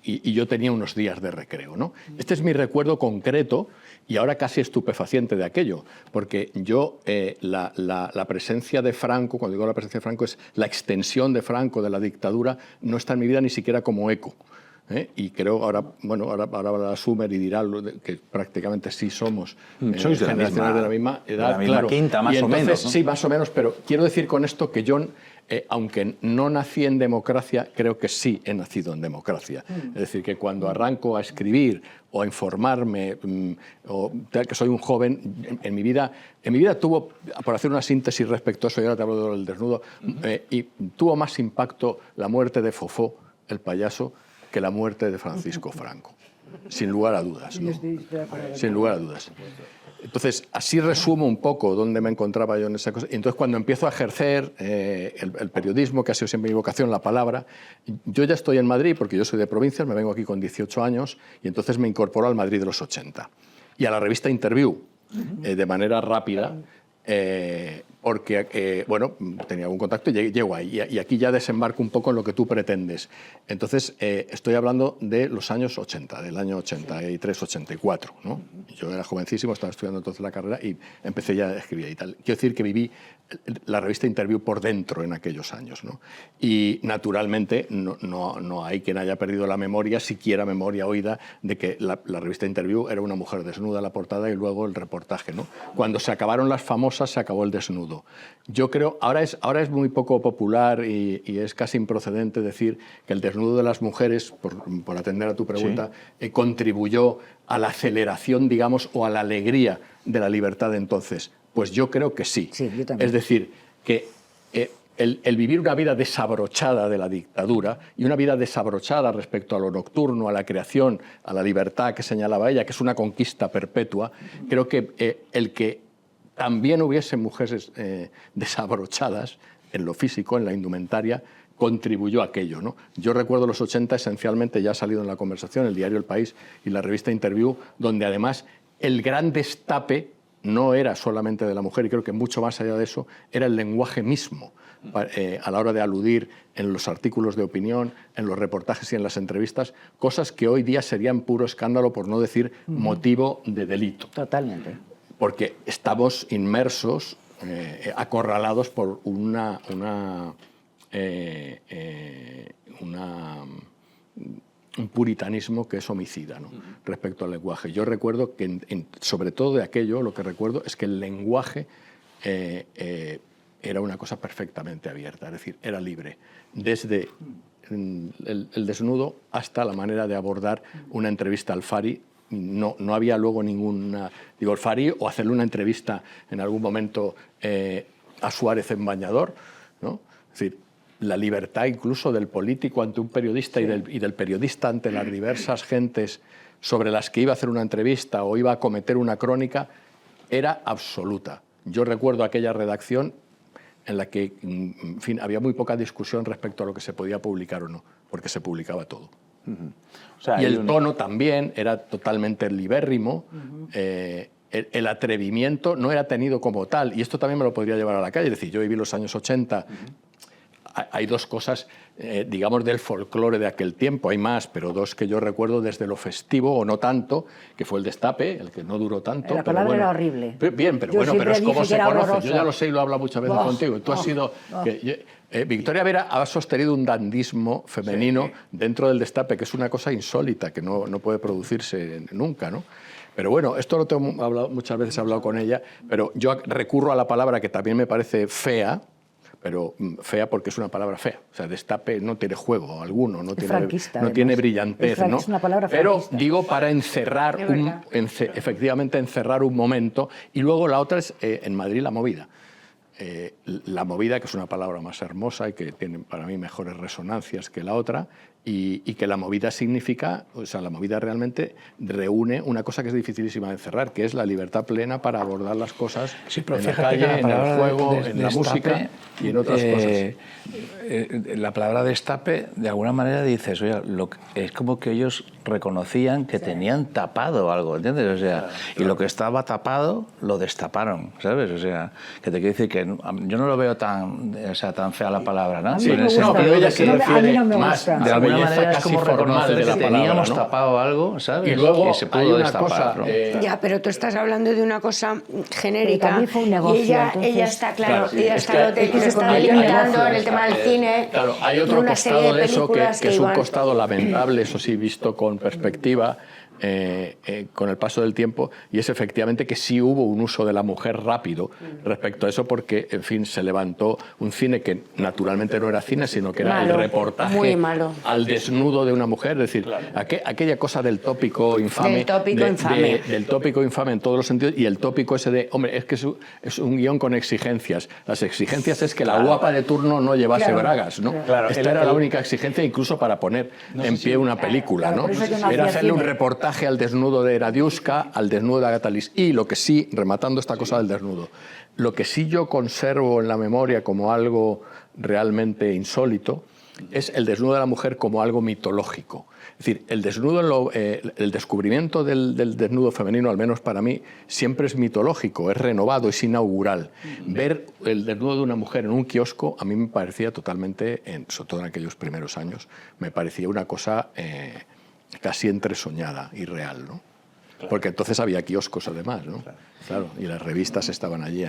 y yo tenía unos días de recreo, ¿no? Este es mi recuerdo concreto y ahora casi estupefaciente de aquello, porque yo, la presencia de Franco, cuando digo la presencia de Franco, es la extensión de Franco, de la dictadura, no está en mi vida ni siquiera como eco. Y creo, ahora hablará Sumer y dirá que prácticamente sí somos sois de la misma edad, de la misma claro. quinta, más y entonces, o menos, ¿no? Sí, más o menos, pero quiero decir con esto que yo, aunque no nací en democracia, creo que sí he nacido en democracia. Es decir, que cuando arranco a escribir o a informarme, que soy un joven, en mi vida tuvo, por hacer una síntesis respecto a eso, y ahora te hablo del desnudo, y tuvo más impacto la muerte de Fofó, el payaso, que la muerte de Francisco Franco, sin lugar a dudas, ¿no? Sin lugar a dudas. Entonces, así resumo un poco dónde me encontraba yo en esa cosa. Y entonces, cuando empiezo a ejercer el periodismo, que ha sido siempre mi vocación, la palabra, yo ya estoy en Madrid, porque yo soy de provincias, me vengo aquí con 18 años, y entonces me incorporo al Madrid de los 80. Y a la revista Interview, de manera rápida, porque, bueno, tenía algún contacto y llego ahí. Y aquí ya desembarco un poco en lo que tú pretendes. Entonces, estoy hablando de los años 80, del año 83, 84, ¿no? Yo era jovencísimo, estaba estudiando entonces la carrera y empecé ya a escribir y tal. Quiero decir que viví la revista Interview por dentro en aquellos años, ¿no? Y, naturalmente, no hay quien haya perdido la memoria, siquiera memoria oída, de que la revista Interview era una mujer desnuda en la portada y luego el reportaje, ¿no? Cuando se acabaron las famosas, se acabó el desnudo. Yo creo, ahora es muy poco popular y es casi improcedente decir que el desnudo de las mujeres, por atender a tu pregunta, sí, contribuyó a la aceleración, digamos, o a la alegría de la libertad de entonces. Pues yo creo que sí. Sí, yo también. Es decir, que el vivir una vida desabrochada de la dictadura y una vida desabrochada respecto a lo nocturno, a la creación, a la libertad que señalaba ella, que es una conquista perpetua, creo que el que también hubiese mujeres desabrochadas en lo físico, en la indumentaria, contribuyó a aquello, ¿no? Yo recuerdo los 80, esencialmente, ya ha salido en la conversación, el diario El País y la revista Interview, donde además el gran destape no era solamente de la mujer, y creo que mucho más allá de eso, era el lenguaje mismo, a la hora de aludir en los artículos de opinión, en los reportajes y en las entrevistas, cosas que hoy día serían puro escándalo, por no decir motivo de delito. Totalmente. Porque estamos inmersos, acorralados por un puritanismo que es homicida, ¿no? Respecto al lenguaje. Yo recuerdo que, sobre todo de aquello, lo que recuerdo es que el lenguaje era una cosa perfectamente abierta, es decir, era libre. Desde el desnudo hasta la manera de abordar una entrevista al Fari. No había luego ninguna... Digo, el Fari, o hacerle una entrevista en algún momento a Suárez en bañador, ¿no? Es decir, la libertad incluso del político ante un periodista, sí, y del periodista ante las diversas gentes sobre las que iba a hacer una entrevista o iba a cometer una crónica, era absoluta. Yo recuerdo aquella redacción en la que, en fin, había muy poca discusión respecto a lo que se podía publicar o no, porque se publicaba todo. O sea, y el tono también era totalmente libérrimo, el atrevimiento no era tenido como tal, y esto también me lo podría llevar a la calle. Es decir, yo viví los años 80, hay dos cosas, digamos, del folclore de aquel tiempo. Hay más, pero dos que yo recuerdo desde lo festivo, o no tanto, que fue el Destape, el que no duró tanto. La palabra era horrible. Bien, pero Yo bueno, pero es siempre como dije se que era conoce. horroroso. Yo ya lo sé y lo he hablado muchas veces contigo. Tú has sido... Victoria Vera ha sostenido un dandismo femenino dentro del Destape, que es una cosa insólita, que no puede producirse nunca, ¿no? Pero bueno, esto lo tengo hablado, muchas veces he hablado con ella, pero yo recurro a la palabra que también me parece fea, pero fea porque es una palabra fea. O sea, Destape no tiene juego alguno, no tiene brillantez, ¿no? Es una palabra pero franquista. digo para encerrar, efectivamente encerrar un momento. Y luego la otra es en Madrid la movida. La movida, que es una palabra más hermosa y que tiene para mí mejores resonancias que la otra, y que la movida significa, o sea, la movida realmente reúne una cosa que es dificilísima de encerrar, que es la libertad plena para abordar las cosas en la calle, en el juego, en la música y en otras cosas. La palabra destape, de alguna manera dices, oye, es como que ellos reconocían que tenían tapado algo, ¿entiendes? O sea, y lo que estaba tapado lo destaparon, ¿sabes? O sea, que te quiero decir que yo no lo veo tan fea la palabra, ¿no? Sí, en el no, pero ella se refiere no me más gusta. a de la alguna belleza manera es casi como formal reconocer de la que palabra, teníamos ¿no? tapado algo, ¿sabes? Y luego se hay pudo una destapar, cosa... ¿no? Ya, pero tú estás hablando de una cosa genérica. Pero también fue un negocio, y ella, entonces... ella está, claro, Claro, ella es está, que- lo es que está convirtió en limitando negocio. en el tema del cine. Claro, hay otro una serie costado de eso que películas es un iban- costado lamentable, eso sí, visto con perspectiva, con el paso del tiempo, y es efectivamente que sí hubo un uso de la mujer rápido respecto a eso, porque, en fin, se levantó un cine que naturalmente no era cine, sino que era Malo, el reportaje muy malo. al desnudo de una mujer, es decir, aquella cosa del tópico infame, Del tópico infame. del tópico infame en todos los sentidos, y el tópico ese de, hombre, es que es un guión con exigencias. Las exigencias es que la guapa de turno no llevase bragas, ¿no? Claro, Esta era la única exigencia, incluso para poner en pie una película, claro, ¿no? por eso yo no Era hacía hacerle un cine. reportaje al desnudo de Radiuska, al desnudo de Agatha Liz. Y lo que sí, rematando esta cosa del desnudo, lo que sí yo conservo en la memoria como algo realmente insólito es el desnudo de la mujer como algo mitológico. Es decir, el desnudo, el descubrimiento del desnudo femenino, al menos para mí, siempre es mitológico, es renovado, es inaugural. Ver el desnudo de una mujer en un kiosco a mí me parecía totalmente, sobre todo en aquellos primeros años, me parecía una cosa casi entresoñada y real, ¿no? Claro. Porque entonces había kioscos además, ¿no? Claro, y las revistas estaban allí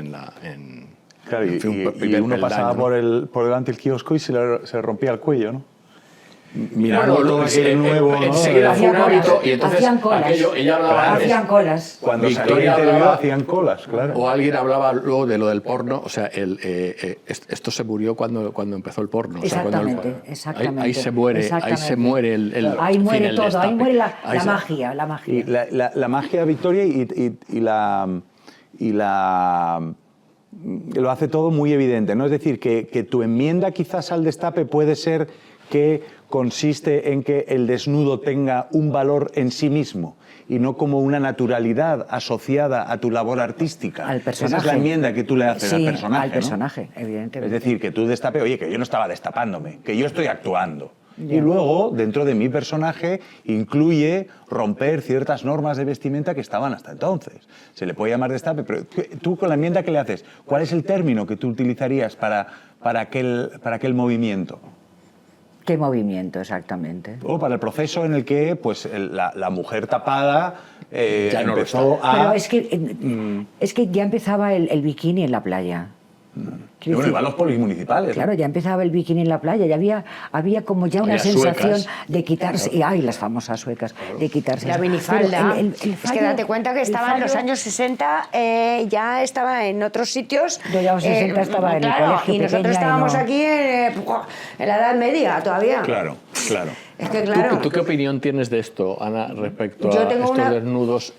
Claro, en fin, un y uno peldaño, pasaba ¿no? por delante del kiosco y se le rompía el cuello, ¿no? Mirando Bueno, todo aquello nuevo, ¿no? enseguida fue un Hacían hábito colas, y entonces hacían colas. aquello, ella hablaba antes, Hacían colas. Cuando Victoria salía en hablaba- hacían colas, claro. o alguien hablaba luego de lo del porno, o sea, esto se murió cuando empezó el porno. O sea, Exactamente. Ahí se muere el Ahí en fin, muere el todo, ahí destape. muere la Ahí se- magia, la magia. Y la magia, Victoria, lo hace todo muy evidente, ¿no? Es decir, que tu enmienda quizás al destape puede ser que consiste en que el desnudo tenga un valor en sí mismo y no como una naturalidad asociada a tu labor artística. Al personaje. Esa es la enmienda que tú le haces al Sí, personaje, al ¿no? personaje, evidentemente. Es decir, que tú destape, oye, que yo no estaba destapándome, que yo estoy actuando. Y luego, dentro de mi personaje, incluye romper ciertas normas de vestimenta que estaban hasta entonces. Se le puede llamar destape, pero tú con la enmienda que le haces, ¿cuál es el término que tú utilizarías para aquel movimiento? ¿Qué movimiento exactamente? O para el proceso en el que pues, la mujer tapada Ya no lo empezó a... Pero es que ya empezaba el bikini en la playa. Y bueno, iban los polimunicipales. Claro, ya empezaba el bikini en la playa, ya había como ya una Las sensación suecas. de quitarse, y ay, las famosas suecas, de quitarse. La eso. minifalda. Pero el Es que fallo- date cuenta que el estaba en los fallo- años 60, ya estaba en otros sitios. Yo ya en los 60 estaba en el claro, colegio y nosotros pequeña y estábamos no- aquí en la Edad Media todavía. Claro, claro. Es que claro. ¿Tú qué opinión tienes de esto, Ana, respecto Yo a tengo estos una- desnudos?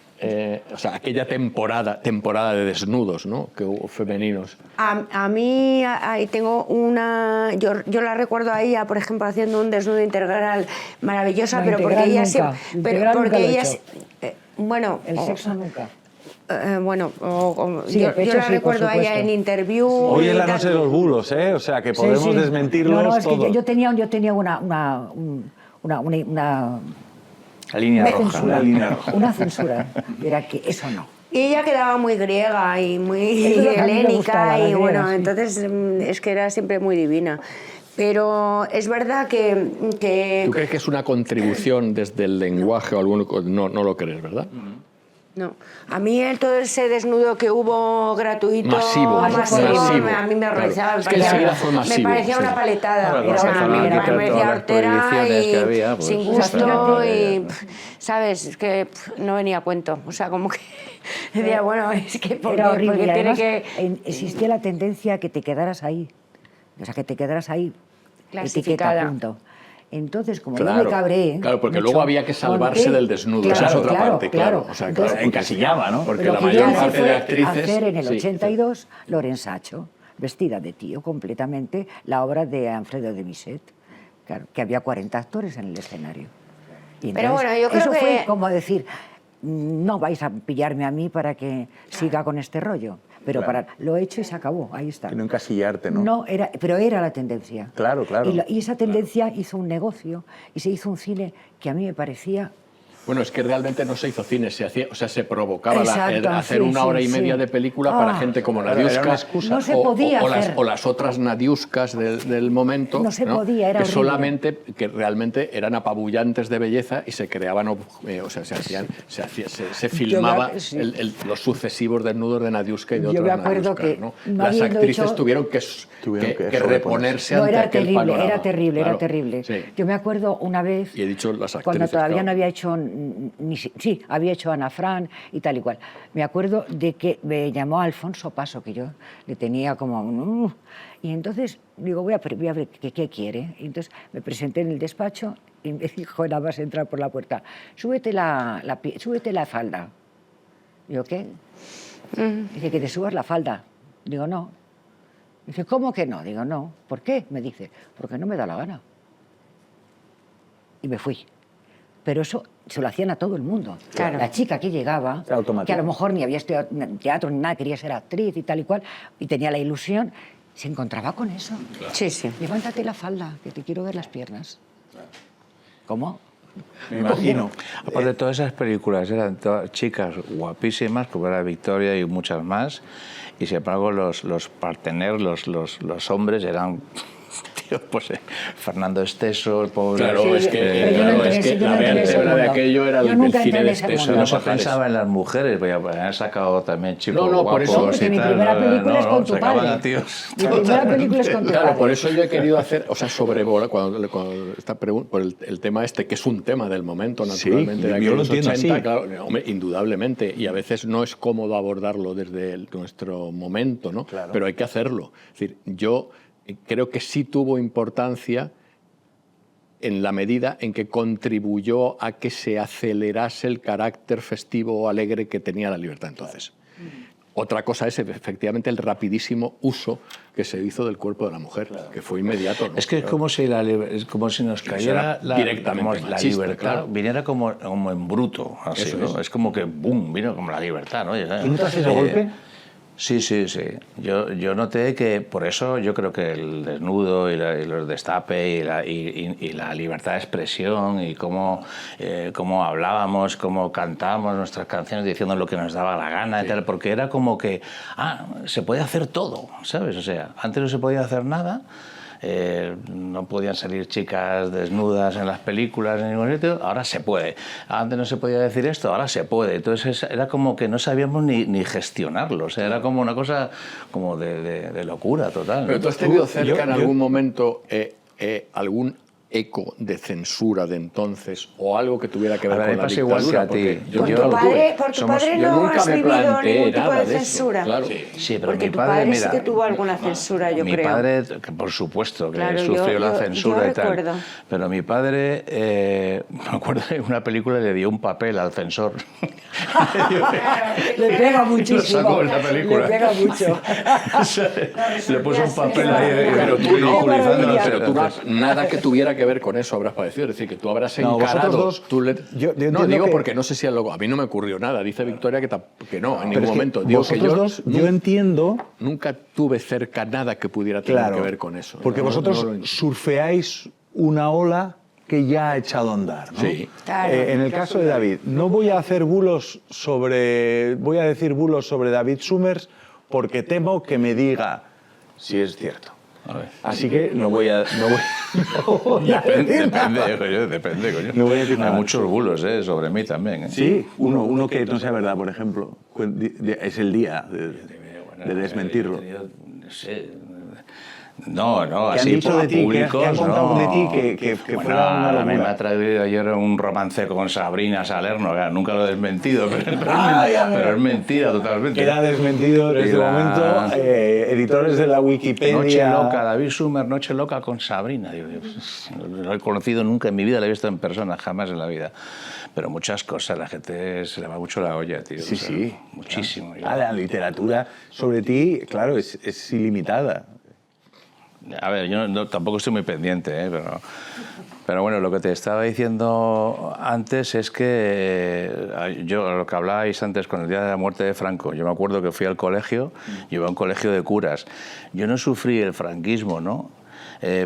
O sea, aquella temporada de desnudos, ¿no? Que hubo femeninos. A mí ahí tengo una... Yo la recuerdo a ella, por ejemplo, haciendo un desnudo integral maravillosa, No, pero porque integral ella nunca. siempre... Integral nunca lo he ella... hecho. Bueno... El sexo nunca. Bueno, Sí, el pecho yo la sí, por recuerdo a ella supuesto. en interview... Hoy es la y tal. noche de los bulos, ¿eh? O sea, que podemos Sí, sí. desmentirlos No, es que todos. yo tenía una La línea una roja. censura, la línea roja. una censura. Era que eso no. Y ella quedaba muy griega y muy Es lo que a mí me gustaba, helénica la y bueno, griega, sí. entonces es que era siempre muy divina. Pero es verdad que ¿Tú crees que es una contribución desde el lenguaje o algún... No lo crees, ¿verdad? no. A mí todo ese desnudo que hubo gratuito, Masivo. a mí me Claro. horrorizaba. Es que enseguida fue masivo, me parecía sí. una paletada. Claro, O sea, se me han quitado parecía todas las hortera prohibiciones y que había, pues, sin ya está. gusto y, ¿sabes? Es que no venía a cuento. O sea, como que decía, bueno, es que Era horrible. porque Y tiene además, que... existía la tendencia a que te quedaras ahí. O sea, que te quedaras ahí. Clasificada. Etiqueta, punto. Entonces, como yo Claro, me cabré... claro, porque mucho, luego había que salvarse monté- del desnudo, Claro, esa es otra claro, parte, claro. O sea, Entonces, claro, encasillaba, ¿no? Porque lo la que mayor yo hice parte de fue actrices... hacer en el sí, 82 Lorenzacho, vestida de tío completamente, la obra de Alfredo de Musset, claro, que había 40 actores en el escenario. Y Pero bueno, yo creo eso que- fue como decir, no vais a pillarme a mí para que siga con este rollo, pero Claro. lo he hecho y se acabó, ahí está. Que no encasillarte, ¿no? No, pero era la tendencia. Claro, claro. Y esa tendencia hizo un negocio y se hizo un cine que a mí me parecía... Bueno, es que realmente no se hizo cine, se hacía, o sea, se provocaba Exacto, hacer sí, una hora sí, y media sí. de película para Ah. gente como Era una Nadiuska excusa. No se podía hacer. o las otras Nadiuskas del momento, No se podía, era que horrible. solamente, que realmente eran apabullantes de belleza y se creaban, o sea, se filmaba sí. los sucesivos desnudos de Nadiuska y de Yo otras me acuerdo Nadiuskas, que ¿no? no Las habiendo actrices hecho- tuvieron que reponerse No, ante era aquel terrible, panorama. era terrible, Claro, era terrible. sí. Yo me acuerdo una vez, Y he dicho las actrices, cuando todavía claro. no había hecho, sí, había hecho Ana Fran y tal y cual. Me acuerdo de que me llamó Alfonso Paso, que yo le tenía como... y entonces digo, voy a ver qué quiere. Y entonces me presenté en el despacho y me dijo, nada más entrar por la puerta, súbete la falda. Digo, ¿qué? Dice, que te subas la falda. Digo, no. Dice, ¿cómo que no? Digo, no. ¿Por qué? Me dice, porque no me da la gana. Y me fui. Pero eso se lo hacían a todo el mundo. Claro. La chica que llegaba, Se automatizó. que a lo mejor ni había estudiado teatro ni nada, quería ser actriz y tal y cual, y tenía la ilusión, se encontraba con eso. Sí, sí. Levántate la falda, que te quiero ver las piernas. ¿Cómo? Me imagino. Aparte, todas esas películas eran todas chicas guapísimas, como era Victoria y muchas más, y sin embargo los parteneros, los hombres eran... tío, pues Fernando Esteso, el pobre... Claro, Sí, es que, pero yo no claro, entré es en ese- que yo no la entré en ese vértebra de mundo. aquello era Yo el nunca del entré cine en de ese Esteso. mundo. No se Pajares. pensaba en las mujeres, porque han sacado también chicos No, por eso- guapos porque y mi tal, primera película es con tu sacaban padre. a tíos. Mi primera película es con tu Claro, padre. por eso yo he querido hacer, o sea, sobrevolar, cuando esta por el tema este, que es un tema del momento, Sí, naturalmente, de yo lo aquellos entiendo 80, así. claro, hombre, indudablemente, y a veces no es cómodo abordarlo desde nuestro momento, ¿no? Claro. Pero hay que hacerlo. Es decir, yo creo que sí tuvo importancia en la medida en que contribuyó a que se acelerase el carácter festivo o alegre que tenía la libertad entonces. Otra cosa es efectivamente el rapidísimo uso que se hizo del cuerpo de la mujer, que fue inmediato, ¿no? Es que es como si, es como si nos cayera era directamente como la machista, libertad, claro. viniera como en bruto, así, Eso ¿no? Es como que, ¡boom!, vino como la libertad, ¿no? ¿Tú notas ese golpe? Sí, sí, sí. Yo noté que por eso yo creo que el desnudo y los destape y la libertad de expresión y cómo hablábamos, cómo cantábamos nuestras canciones diciendo lo que nos daba la gana y tal, porque era como que, se puede hacer todo, ¿sabes? O sea, antes no se podía hacer nada. No podían salir chicas desnudas en las películas en ningún sitio, ahora se puede. Antes no se podía decir esto, ahora se puede. Entonces era como que no sabíamos ni gestionarlo, o sea, era como una cosa como de locura total, ¿no? Pero tú has tenido Yo- cerca en yo- algún momento algún eco de censura de entonces o algo que tuviera que ver A ver, con la me pasa igual dictadura. que a ti. Porque yo Por Yo- nunca tu lo tuve. padre, por tu padre Yo no nunca has me vivido planteé ningún tipo nada de de eso, censura. claro. Sí, pero Porque mi tu padre, padre sí mira, que tuvo alguna censura, yo mi creo. padre, que por supuesto, que Claro, sufrió la yo censura y tal. recuerdo. Pero mi padre, me acuerdo de una película, le dio un papel al censor. Le pega Lo muchísimo. sacó en la película. Le pega mucho. Le puso un papel ahí, Pero tú no, ridiculizando las pero tú no, censas. nada que tuviera que ver con eso habrás padecido. Es decir, que tú habrás No, encarado... vosotros dos, tú le- yo no, entiendo digo que- porque no sé si a mí no me ocurrió nada. Dice Victoria que no, en Pero ningún es que momento. Digo que vosotros dos, yo entiendo, nunca tuve cerca nada que pudiera tener claro, que ver con eso. porque No, vosotros no lo- surfeáis una ola que ya ha echado a andar, ¿no? Sí. Claro, En el caso de David, no voy a hacer voy a decir bulos sobre David Summers porque temo que me diga si es cierto. A ver. Así que no voy a... Depende, coño. No voy a decir nada. Hay muchos bulos sobre mí también. Sí, uno que no sea verdad, por ejemplo, es el día de desmentirlo. No sé. No, ¿Qué han así dicho de ti? ¿Qué públicos, han contado no. de ti que Bueno, fuera una a mí me locura? ha traído ayer un romance con Sabrina Salerno, que nunca lo he desmentido, pero es mentira totalmente. Queda desmentido en este Era- momento. Editores de la Wikipedia... Noche loca, David Sumer, Noche loca con Sabrina. Digo, no lo he conocido nunca en mi vida, la he visto en persona, jamás en la vida. Pero muchas cosas, la gente se le va mucho la olla, tío. Sí, o sea, sí. muchísimo. La literatura sobre ti, claro, es ilimitada. A ver, yo tampoco estoy muy pendiente, pero bueno, lo que te estaba diciendo antes es que yo, lo que hablabais antes con el día de la muerte de Franco, yo me acuerdo que fui al colegio, yo iba a un colegio de curas. Yo no sufrí el franquismo, ¿no?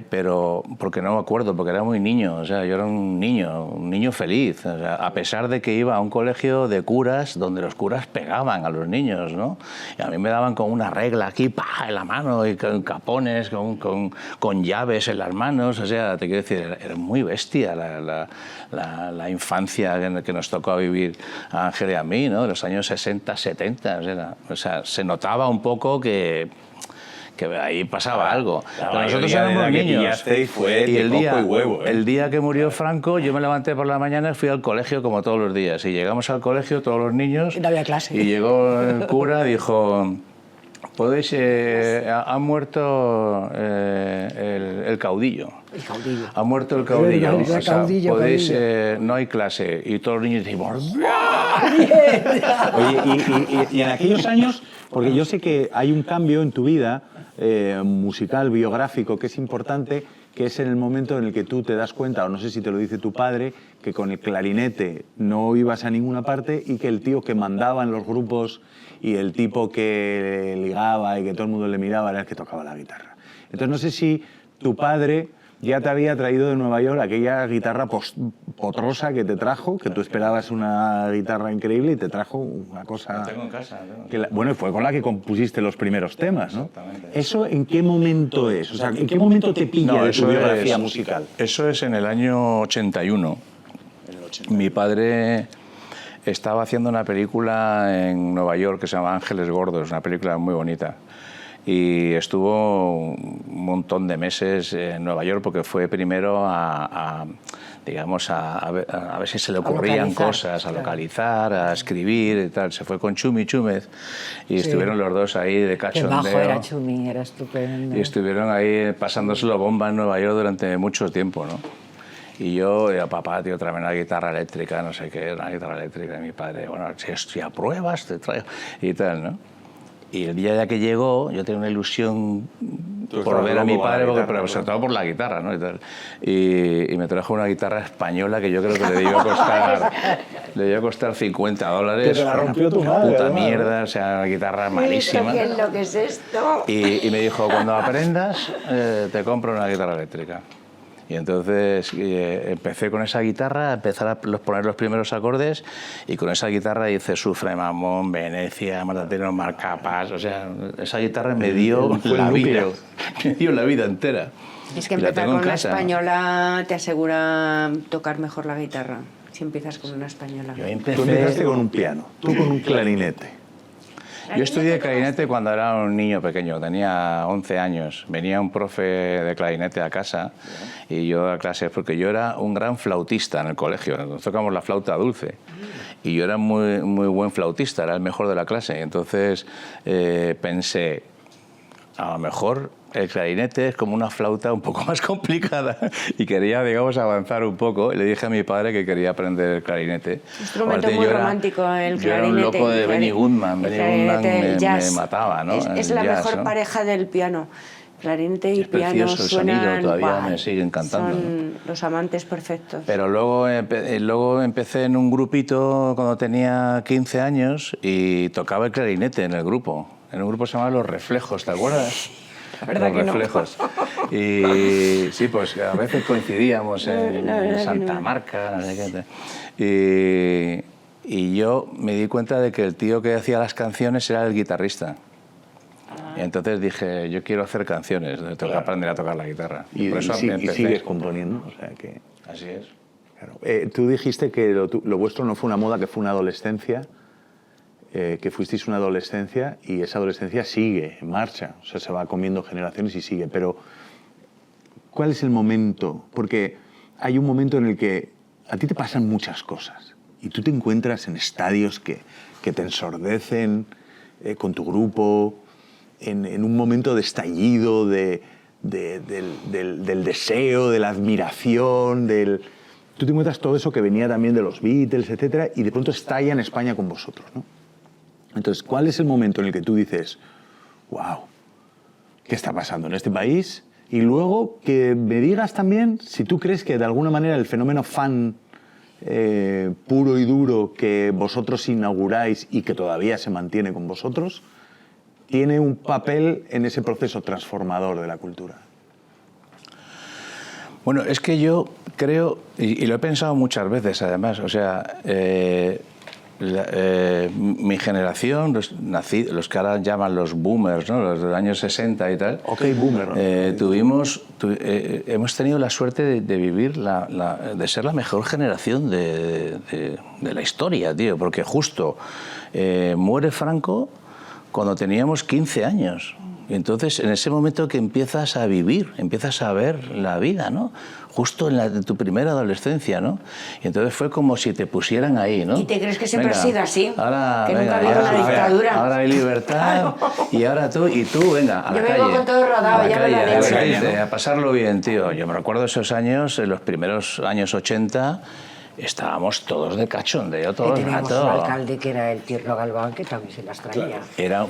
Pero porque no me acuerdo, porque era muy niño, o sea, yo era un niño feliz, o sea, a pesar de que iba a un colegio de curas donde los curas pegaban a los niños, ¿no? Y a mí me daban con una regla aquí, ¡pah!, en la mano, y con capones, con llaves en las manos, o sea, te quiero decir, era muy bestia la infancia que nos tocó vivir a Ángel y a mí, ¿no? De los años 60, 70, o sea, se notaba un poco que ahí pasaba algo. La Pero nosotros mayoría de éramos edad que niños. pillasteis fue Y de el coco día, y huevo, ¿eh? el día que murió Franco, yo me levanté por la mañana y fui al colegio como todos los días. Y llegamos al colegio todos los niños. Y no había clase. Y llegó el cura, dijo... Podéis, ha muerto el caudillo. El caudillo. Ha muerto el caudillo. Es verdad, O sea, caudillo, podéis, caudillo. no hay clase. Y todos los niños decimos... Oye, y en aquellos años, porque yo sé que hay un cambio en tu vida musical, biográfico, que es importante, que es en el momento en el que tú te das cuenta, o no sé si te lo dice tu padre, que con el clarinete no ibas a ninguna parte y que el tío que mandaba en los grupos y el tipo que ligaba y que todo el mundo le miraba era el que tocaba la guitarra. Entonces no sé si tu padre ya te había traído de Nueva York aquella guitarra potrosa que te trajo, que tú esperabas una guitarra increíble y te trajo una cosa... La tengo en casa, ¿no? Que bueno, fue con la que compusiste los primeros temas, ¿no? Exactamente. ¿Eso en qué momento es? O sea, ¿en qué momento te pilla de tu biografía musical? Eso es en el año 81. Mi padre estaba haciendo una película en Nueva York que se llama Ángeles Gordos, una película muy bonita. Y estuvo un montón de meses en Nueva York porque fue primero a ver si se le ocurrían localizar, cosas, a claro. localizar, a escribir y tal. Se fue con Chumi Chúmez y estuvieron los dos ahí de Qué cachondeo. bajo era Chumi, era estupendo. Y estuvieron ahí pasándoselo bomba en Nueva York durante mucho tiempo, ¿no? Y yo, papá, tío, tráeme una guitarra eléctrica, no sé qué, una guitarra eléctrica. Y mi padre, bueno, si apruebas, te traigo. Y tal, ¿no? Y el día ya que llegó, yo tenía una ilusión por estabas ver a mi loco con la padre, guitarra, pero ¿no? sobre todo por la guitarra, ¿no? Y, tal. Y me trajo una guitarra española que yo creo que le iba a costar $50. Que te la rompió tu Una madre, puta además, ¿no? mierda, o sea, una guitarra malísima. ¿Qué es lo que es esto? Y me dijo, cuando aprendas, te compro una guitarra eléctrica. Y entonces empecé con esa guitarra, empecé a poner los primeros acordes y con esa guitarra hice Sufre Mamón, Venecia, Matatero, Marcapas. O sea, esa guitarra me dio Fue el la vida, núcleo. me dio la vida entera. Es que Y la empezar tengo en con la casa. española te asegura tocar mejor la guitarra, si empiezas con una española. Yo Tú empezaste empecé... con un piano, tú con un clarinete. Yo estudié clarinete cuando era un niño pequeño, tenía 11 años. Venía un profe de clarinete a casa y yo a clases, porque yo era un gran flautista en el colegio. Nos tocamos la flauta dulce y yo era muy buen flautista, era el mejor de la clase. Entonces pensé, a lo mejor el clarinete es como una flauta un poco más complicada y quería, digamos, avanzar un poco. Y le dije a mi padre que quería aprender el clarinete. Instrumento Aparte, muy yo era- romántico, el Yo era un clarinete. loco de El Benny Goodman. el Benny clarinete, Goodman el jazz. me mataba, ¿no? Es El la jazz, mejor ¿no? pareja del piano. Clarinete y Es piano precioso el sonido, suenan... todavía ¡guau! me sigue encantando, Son los amantes perfectos. Pero luego empecé en un grupito cuando tenía 15 años y tocaba el clarinete en el grupo. En un grupo se llamaba Los Reflejos, ¿te acuerdas? La verdad Los que no. Reflejos. Y sí, pues a veces coincidíamos La verdad en que Santa no. Marca, no sé qué. Y yo me di cuenta de que el tío que hacía las canciones era el guitarrista. Y entonces dije, yo quiero hacer canciones, tengo que aprender a tocar la guitarra. Y por eso empecé. sigues componiendo. O sea que, Así es. claro. Tú dijiste que lo vuestro no fue una moda, que fue una adolescencia, que fuisteis una adolescencia y esa adolescencia sigue en marcha. O sea, se va comiendo generaciones y sigue. Pero, ¿cuál es el momento? Porque hay un momento en el que a ti te pasan muchas cosas y tú te encuentras en estadios que te ensordecen con tu grupo, en un momento de estallido, del deseo, de la admiración, Tú te encuentras todo eso que venía también de los Beatles, etcétera, y de pronto estalla en España con vosotros, ¿no? Entonces, ¿cuál es el momento en el que tú dices, wow, ¿qué está pasando en este país? Y luego que me digas también si tú crees que de alguna manera el fenómeno fan puro y duro que vosotros inauguráis y que todavía se mantiene con vosotros, tiene un papel en ese proceso transformador de la cultura. Bueno, es que yo creo, y lo he pensado muchas veces además, o sea, mi generación, los que ahora llaman los boomers, ¿no? Los de los años 60 y tal, Ok, boomer. hemos tenido la suerte de vivir, de ser la mejor generación de la historia, tío, porque justo muere Franco cuando teníamos 15 años. Y entonces, en ese momento que empiezas a vivir, empiezas a ver la vida, ¿no? Justo en tu primera adolescencia, ¿no? Y entonces fue como si te pusieran ahí, ¿no? ¿Y te crees que siempre Venga, ha sido así? Ahora, Que nunca ha venga, habido una dictadura. Ahora hay libertad, y ahora tú, venga, a la Yo calle. vengo con todo rodado, a la ya me calle, lo a han hecho. divertirte, a pasarlo bien, tío. Yo me recuerdo esos años, en los primeros años 80, estábamos todos de cachondeo todo el Teníamos rato. un alcalde que era el Tierno Galván, que también se las traía.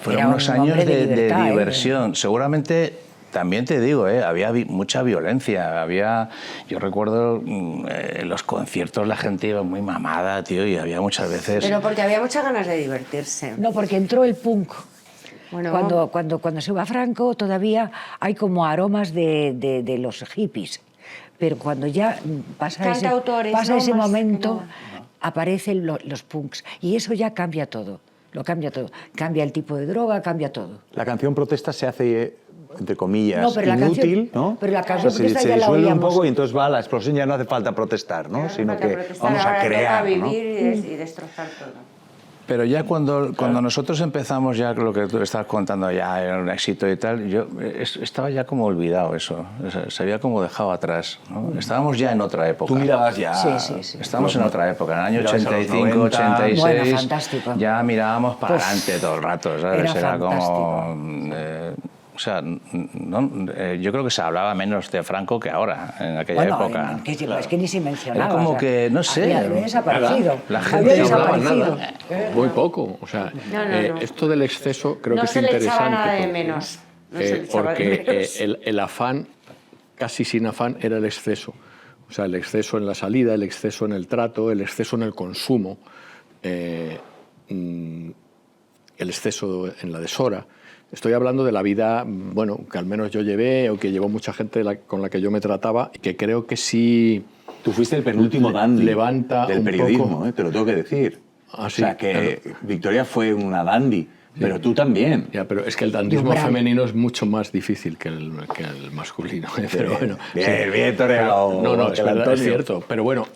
Fueron unos un años hombre de libertad, diversión. Seguramente, también te digo, había mucha violencia. Yo recuerdo en los conciertos la gente iba muy mamada, tío, y había muchas veces... Pero porque había muchas ganas de divertirse. No, porque entró el punk. Bueno, Cuando se va Franco todavía hay como aromas de los hippies. Pero cuando ya pasa Cantautores, ese ¿no? Más que momento, nada. aparecen los punks. Y eso ya cambia todo. Lo cambia todo. Cambia el tipo de droga, cambia todo. La canción protesta se hace, entre comillas, No, pero la inútil, canción- ¿no? pero la canción protesta se ya la disuelve un oíamos. poco y entonces va a la explosión, ya no hace falta protestar, ¿no? no hace Sino falta que protestar, vamos a ahora toca crear, ¿no? vivir y destrozar todo. Pero ya cuando nosotros empezamos, ya lo que tú estabas contando ya era un éxito y tal, yo estaba ya como olvidado eso, se había como dejado atrás, ¿no? Estábamos ya en otra época. Tú mirabas ya... Sí. Estábamos en otra época, en el año Mirabas a los 85, 90. 86, Bueno, fantástico. ya mirábamos para Pues, adelante todo el rato, ¿sabes? era como... o sea, yo creo que se hablaba menos de Franco que ahora, en aquella época. Es que ni se mencionaba. Era como que, no sé, Había desaparecido. la gente Había no hablaba desaparecido. Muy poco. O sea, No. esto del exceso creo No que es se le interesante. echaba nada de porque- menos. No se le echaba de porque menos. el afán, casi sin afán, era el exceso. O sea, el exceso en la salida, el exceso en el trato, el exceso en el consumo, el exceso en la deshora. Estoy hablando de la vida, bueno, que al menos yo llevé o que llevó mucha gente con la que yo me trataba y que creo que sí... Tú fuiste el penúltimo dandy levanta del un periodismo, poco. te lo tengo que decir. Ah, o sí, sea, que claro. Victoria fue una dandy, pero tú también. Ya, pero es que el dandismo Umbral. femenino es mucho más difícil que el masculino. Pero bueno, Bien, bien toreado, No, es el verdad, es Antonio. cierto. Pero bueno,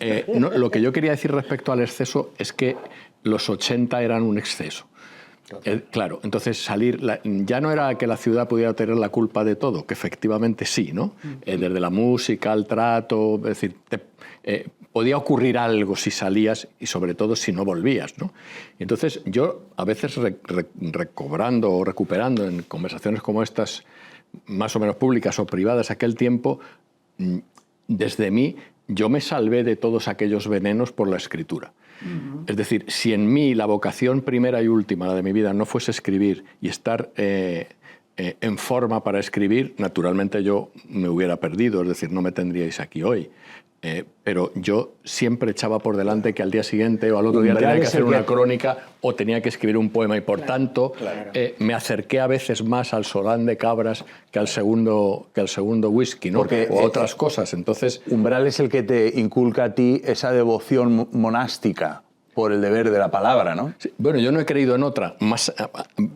lo que yo quería decir respecto al exceso es que los 80 eran un exceso. Claro, entonces ya no era que la ciudad pudiera tener la culpa de todo, que efectivamente sí, ¿no? Desde la música, al trato, es decir, podía ocurrir algo si salías y sobre todo si no volvías, ¿no? Y entonces yo a veces recobrando o recuperando en conversaciones como estas, más o menos públicas o privadas, aquel tiempo, desde mí, yo me salvé de todos aquellos venenos por la escritura. Es decir, si en mí la vocación primera y última, la de mi vida, no fuese escribir y estar en forma para escribir, naturalmente yo me hubiera perdido, es decir, no me tendríais aquí hoy. Pero yo siempre echaba por delante que al día siguiente o al otro día tenía que hacer una crónica o tenía que escribir un poema y por tanto me acerqué a veces más al Solán de Cabras que al segundo whisky, ¿no? Porque, o a otras cosas. Entonces, Umbral es el que te inculca a ti esa devoción monástica por el deber de la palabra, ¿no? Sí, bueno, yo no he creído en otra, más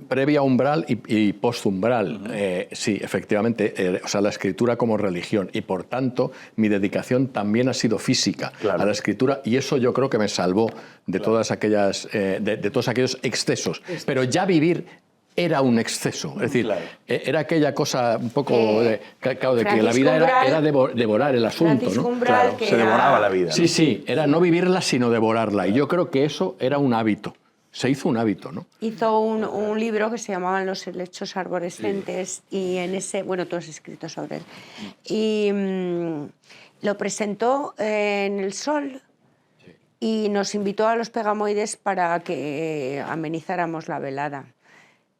previa umbral y postumbral. Sí, efectivamente, o sea, la escritura como religión, y por tanto mi dedicación también ha sido física a la escritura, y eso yo creo que me salvó de todas aquellas, de todos aquellos excesos. Pero ya vivir era un exceso, es decir, era aquella cosa un poco de que la vida era devorar el asunto, ¿no? Claro, se devoraba la vida, ¿no? Sí, sí, era no vivirla sino devorarla, y yo creo que eso era un hábito, se hizo un hábito, ¿no? Hizo un libro que se llamaban Los helechos arborescentes, y en ese, bueno, tú has escrito sobre él, y lo presentó en El Sol, y nos invitó a los Pegamoides para que amenizáramos la velada.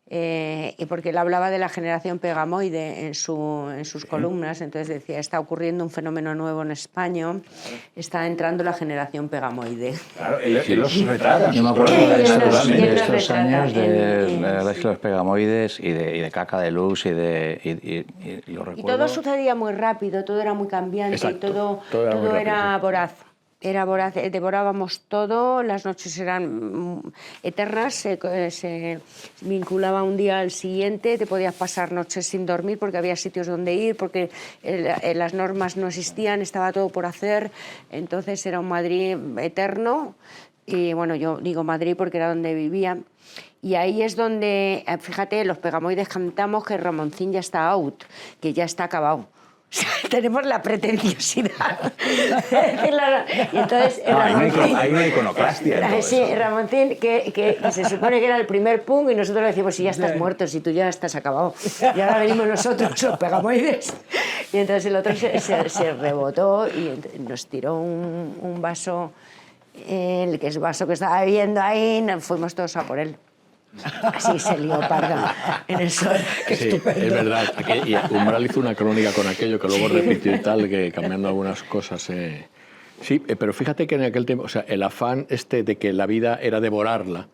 Y porque él hablaba de la generación pegamoide en sus columnas, entonces decía, está ocurriendo un fenómeno nuevo en España, está entrando la generación pegamoide. Claro, los retrata. Yo me acuerdo Sí, de él los estos años retrata de los pegamoides y de Caca de Luz y lo recuerdo. Y todo sucedía muy rápido, todo era muy cambiante, Exacto, y todo muy rápido, era sí. voraz. Era voraz, devorábamos todo, las noches eran eternas, se vinculaba un día al siguiente, te podías pasar noches sin dormir porque había sitios donde ir, porque las normas no existían, estaba todo por hacer, entonces era un Madrid eterno, y bueno, yo digo Madrid porque era donde vivía. Y ahí es donde, fíjate, los Pegamoides cantamos que Ramoncín ya está out, que ya está acabado. Tenemos la pretenciosidad. Y entonces, Hay una iconoclastia en todo sí, eso. Ramoncín, que se supone que era el primer punk, y nosotros le decimos, si ya estás muerto, si tú ya estás acabado. Y ahora venimos nosotros, los Pegamoides. Y entonces el otro se rebotó y nos tiró un vaso, el que es vaso que estaba bebiendo ahí, fuimos todos a por él. Así se lió parda en El Sol. Qué Sí, estupendo. es verdad. Y Umbral hizo una crónica con aquello que luego repitió y tal, que cambiando algunas cosas. Sí, pero fíjate que en aquel tiempo, o sea, el afán de que la vida era devorarla,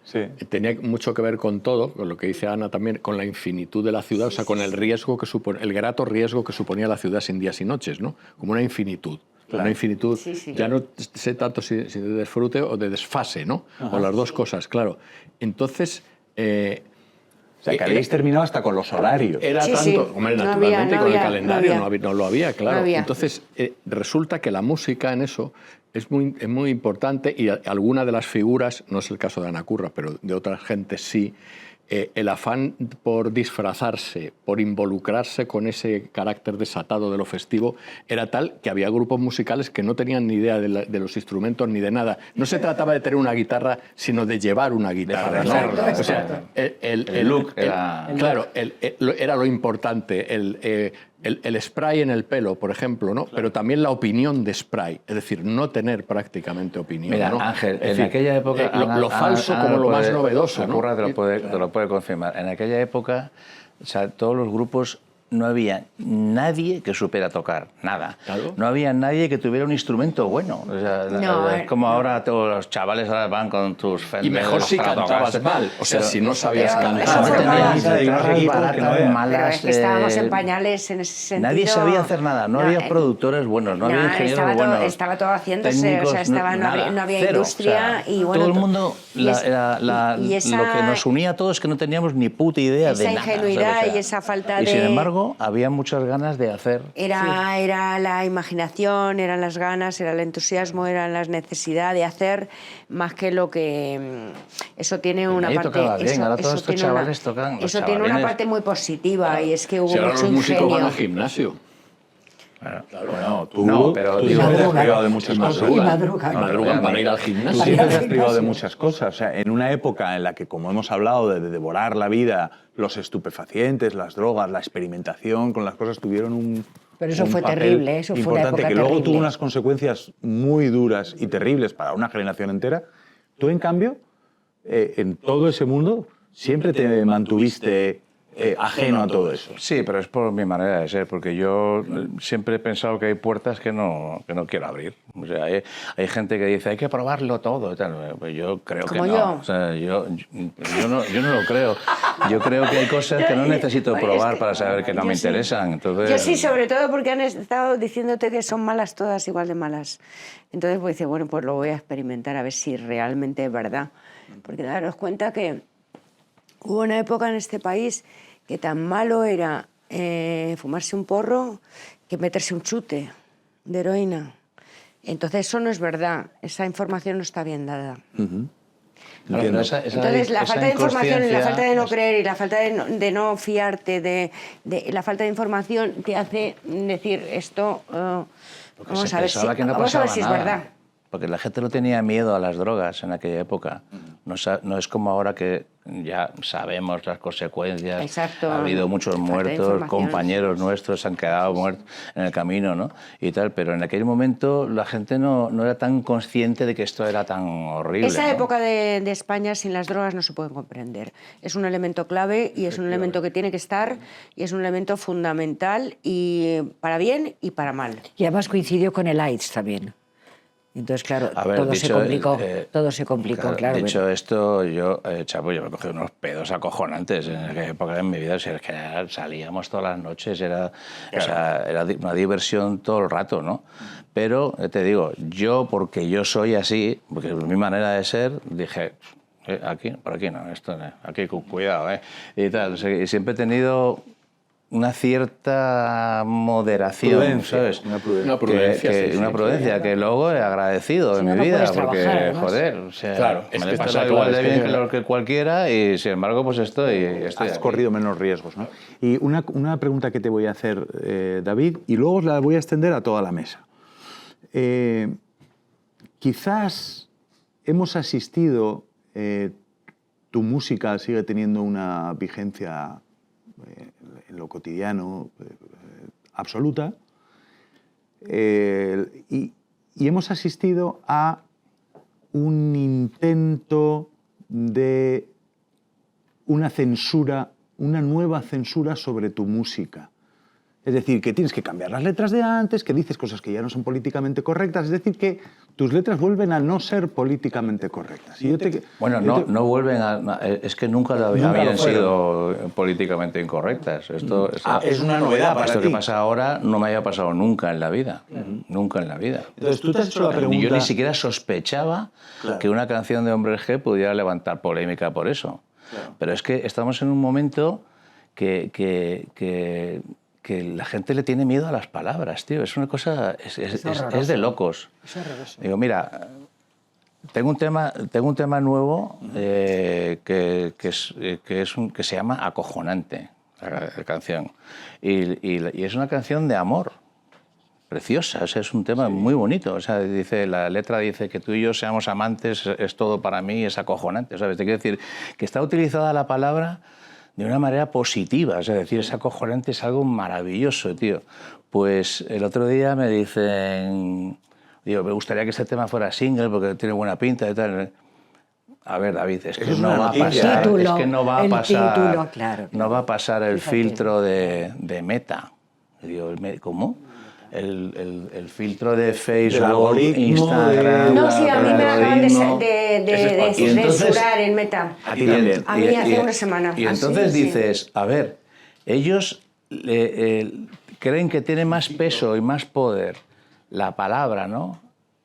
tenía mucho que ver con todo, con lo que dice Ana también, con la infinitud de la ciudad, o sea, con el riesgo que supone, el grato riesgo que suponía la ciudad sin días y noches, ¿no? Como una infinitud. Claro. Una infinitud, ya no sé tanto si de disfrute o de desfase, ¿no? O las dos cosas, claro. Entonces... o sea, que habéis terminado hasta con los horarios. Era tanto, hombre, no naturalmente, había, con el calendario no lo había, claro. No había. Entonces, resulta que la música en eso es muy importante, y alguna de las figuras, no es el caso de Ana Curra, pero de otras gentes sí, el afán por disfrazarse, por involucrarse con ese carácter desatado de lo festivo, era tal que había grupos musicales que no tenían ni idea de los instrumentos ni de nada. No se trataba de tener una guitarra, sino de llevar una guitarra, ¿no? O sea, el look era... Claro, era lo importante, el spray en el pelo, por ejemplo, ¿no? Pero también la opinión de spray, es decir, no tener prácticamente opinión. Mira, ¿no? Ángel, Es decir, aquella época... lo falso como lo más novedoso, ¿no? Curra te lo puede confirmar. En aquella época, o sea, todos los grupos, no había nadie que supiera tocar, nada. Claro. No había nadie que tuviera un instrumento bueno. O sea, es como ahora todos los chavales ahora van con tus Fender. Y mejor si cantabas mal, o sea, si no sabías cantar. No tenías guitarras baratas, malas. Pero es que estábamos en pañales en ese sentido. Nadie sabía hacer nada, no había productores buenos, no había ingenieros buenos. Estaba todo haciéndose, técnicos, o sea, no había cero, industria, o sea, y bueno... todo el mundo, lo que nos unía a todos es que no teníamos ni puta idea de nada. Esa ingenuidad y esa falta de... Y sin embargo, había muchas ganas de hacer. Era la imaginación, eran las ganas, era el entusiasmo, era la necesidad de hacer, más que lo que... Eso tiene una ahí parte... tocaba bien, eso, ahora todos eso estos tiene chavales tocan, los Eso tiene una chavalines. parte muy positiva, y es que hubo Si ahora mucho los músicos ingenio. van al gimnasio. Claro, bueno, tú, No, pero tú digo, siempre te has privado de muchas cosas. Madrugan para ir al Tú gimnasio. siempre te has privado de muchas cosas. O sea, en una época en la que, como hemos hablado, de devorar la vida, los estupefacientes, las drogas, la experimentación con las cosas tuvieron un... Pero eso un fue papel terrible, eso fue una importante, época que luego terrible. tuvo unas consecuencias muy duras y terribles para una generación entera. Tú, en cambio, en todo ese mundo, siempre te mantuviste ajeno a todo eso. Sí, pero es por mi manera de ser, porque yo siempre he pensado que hay puertas que no quiero abrir. O sea, hay gente que dice, hay que probarlo todo y tal. Pues yo creo que Como no. yo. O sea, yo no lo creo. Yo creo que hay cosas que no necesito Bueno, probar es que- para saber que no yo me sí. interesan. Entonces, Yo sí, sobre todo porque han estado diciéndote que son malas todas igual de malas. Entonces pues dice, bueno, pues lo voy a experimentar a ver si realmente es verdad. Porque daros cuenta que hubo una época en este país que tan malo era fumarse un porro que meterse un chute de heroína. Entonces eso no es verdad, esa información no está bien dada. Entiendo. Entonces, la falta de información, la falta de no creer y la falta de no fiarte, de la falta de información te hace decir esto, vamos a ver si, que no vamos a ver pasaba si es nada. verdad. Porque la gente no tenía miedo a las drogas en aquella época. No es como ahora que ya sabemos las consecuencias. Exacto. Ha habido muchos Falta de muertos, información. compañeros nuestros han quedado muertos en el camino, ¿no? Y tal, pero en aquel momento la gente no era tan consciente de que esto era tan horrible. Esa ¿no? época de España sin las drogas no se puede comprender. Es un elemento clave y es un elemento que tiene que estar y es un elemento fundamental y para bien y para mal. Y además coincidió con el AIDS también. Entonces, claro, A ver, todo se complicó. Todo se complicó, claro. Dicho esto, yo, chapo, yo me cogí unos pedos acojonantes en aquella época de mi vida. O sea, es que salíamos todas las noches, era una diversión todo el rato, ¿no? Pero, te digo, yo, porque yo soy así, porque es mi manera de ser, dije, aquí, por aquí no, esto no, aquí con cuidado, y tal. O sea, y siempre he tenido una cierta moderación, Prudencia, ¿sabes? una prudencia. Una prudencia, sí, una sí, prudencia que luego he agradecido Si en no, mi no vida, puedes porque, trabajar, además. joder, o sea, Claro, es me que lo he esta es pasado la igual clave, de es que bien que cualquiera y, sin embargo, pues estoy Has aquí. corrido menos riesgos, ¿no? Y una pregunta que te voy a hacer, David, y luego os la voy a extender a toda la mesa. Quizás hemos asistido, tu música sigue teniendo una vigencia en lo cotidiano absoluta, y hemos asistido a un intento de una censura, una nueva censura sobre tu música. Es decir, que tienes que cambiar las letras de antes, que dices cosas que ya no son políticamente correctas, es decir, que tus letras vuelven a no ser políticamente correctas. Bueno, no vuelven a... Es que nunca lo Nunca habían lo fueron. sido políticamente incorrectas. Esto, es una novedad para esto ti. que pasa ahora no me había pasado nunca en la vida. Nunca en la vida. Entonces, tú te has hecho la pregunta... Yo ni siquiera sospechaba Claro. que una canción de Hombres G pudiera levantar polémica por eso. Claro. Pero es que estamos en un momento que la gente le tiene miedo a las palabras, tío. Es una cosa... Es de locos. Es horroroso. Digo, mira, tengo un tema nuevo que se llama Acojonante, la canción. Y es una canción de amor. Preciosa, o sea, es un tema muy bonito. O sea, la letra dice que tú y yo seamos amantes, es todo para mí, es acojonante. ¿Sabes? Te quiero decir que está utilizada la palabra de una manera positiva. O sea, decir es acojonante es algo maravilloso, tío. Pues el otro día me dicen, digo, me gustaría que este tema fuera single porque tiene buena pinta y tal. A ver, David, es que Eso es no una va a noticia, pasar, ¿eh? es que no va a El pasar, título, claro. no va a pasar el Fíjate. filtro de Meta. Y digo, ¿cómo? El filtro de Facebook, algoritmo, Instagram... No, sí, a mí me acaban de Y entonces- censurar en Meta. A ti también. A mí hace una semana. Y Ah, entonces sí, sí. dices, a ver, ellos creen que tiene más peso y más poder la palabra, ¿no?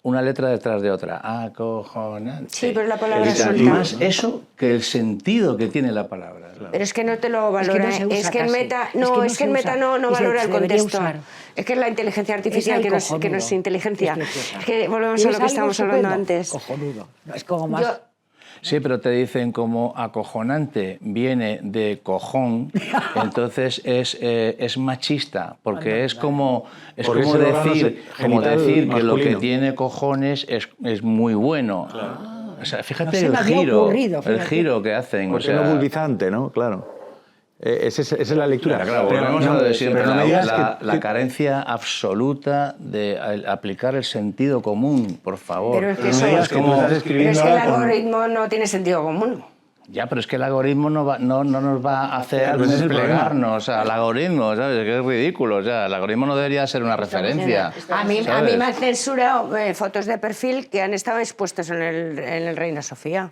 Una letra detrás de otra. Acojonante. Sí, pero la palabra Es suelta. más eso que el sentido que tiene la palabra. Pero es que no te lo Es que valora. no se usa Es que en casi. Meta Es no, que no es se que en Meta usa. no Y se valora el debería contexto. usar. Es que es la inteligencia artificial algo que no es cojonudo. inteligencia. Es preciosa. Es que volvemos Y a es lo que algo estábamos hablando estupendo. antes. Cojonudo. No, es como más... Yo- Sí, pero te dicen como acojonante viene de cojón, entonces es machista, porque es como Porque es el órgano genital decir que lo que masculino. tiene cojones es muy bueno. O sea, No fíjate se me había ocurrido, el fíjate. giro que hacen. Porque o sea, no vulvizante, ¿no? Claro. Esa es la lectura. Claro, Pero volvemos no- a lo de siempre, pero no me digas la que- carencia absoluta de aplicar el sentido común, por favor. Pero es que no eso me digas que tú estás pero escribiendo es que el ahora con- algoritmo no tiene sentido común. Ya, pero es que el algoritmo no nos va a hacer desplegarnos al algoritmo, ¿sabes? Que es ridículo, o sea, el algoritmo no debería ser una referencia. A mí me han censurado fotos de perfil que han estado expuestas en el Reina Sofía.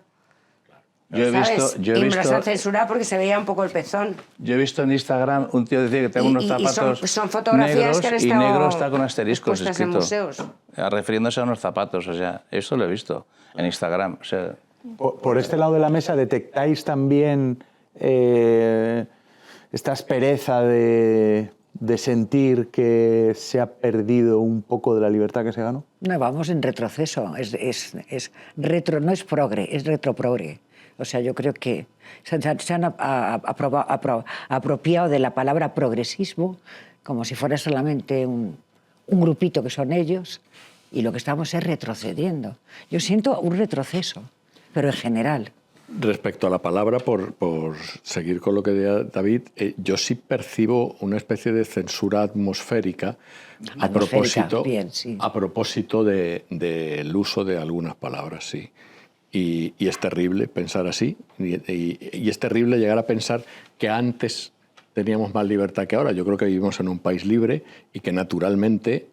Yo he visto, y me las han censurado porque se veía un poco el pezón. Yo he visto en Instagram un tío decir que tengo unos zapatos son fotografías negros que han y estado negro está con asteriscos expuestas en escrito, museos. refiriéndose a unos zapatos, o sea, eso lo he visto en Instagram. O sea, Por este lado de la mesa, ¿detectáis también esta aspereza de sentir que se ha perdido un poco de la libertad que se ganó? No, vamos en retroceso. Retro, no es progre, es retroprogre. O sea, yo creo que se han apropiado de la palabra progresismo como si fuera solamente un grupito que son ellos, y lo que estamos es retrocediendo. Yo siento un retroceso, pero en general. Respecto a la palabra, por seguir con lo que decía David, yo sí percibo una especie de censura atmosférica a propósito del uso de algunas palabras, sí. Y es terrible pensar así, y es terrible llegar a pensar que antes teníamos más libertad que ahora. Yo creo que vivimos en un país libre y que naturalmente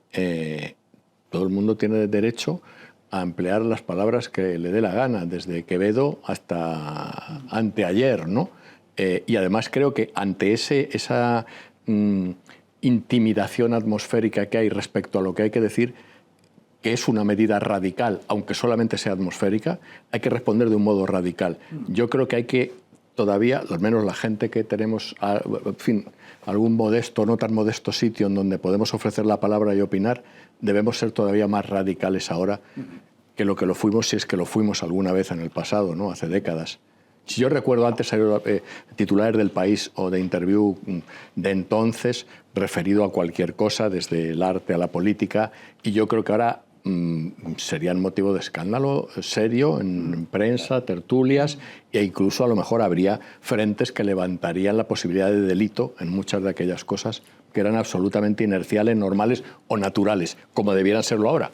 todo el mundo tiene derecho a emplear las palabras que le dé la gana, desde Quevedo hasta anteayer, ¿no? Y además creo que ante esa intimidación atmosférica que hay respecto a lo que hay que decir, que es una medida radical, aunque solamente sea atmosférica, hay que responder de un modo radical. Yo creo que hay que todavía, al menos la gente que tenemos, en fin, algún modesto, no tan modesto sitio en donde podemos ofrecer la palabra y opinar, debemos ser todavía más radicales ahora que lo fuimos, si es que lo fuimos alguna vez en el pasado, ¿no? Hace décadas. Si yo recuerdo antes titulares del País o de Interview de entonces, referido a cualquier cosa, desde el arte a la política, y yo creo que ahora serían motivo de escándalo serio en prensa, tertulias, e incluso a lo mejor habría frentes que levantarían la posibilidad de delito en muchas de aquellas cosas que eran absolutamente inerciales, normales o naturales, como debieran serlo ahora.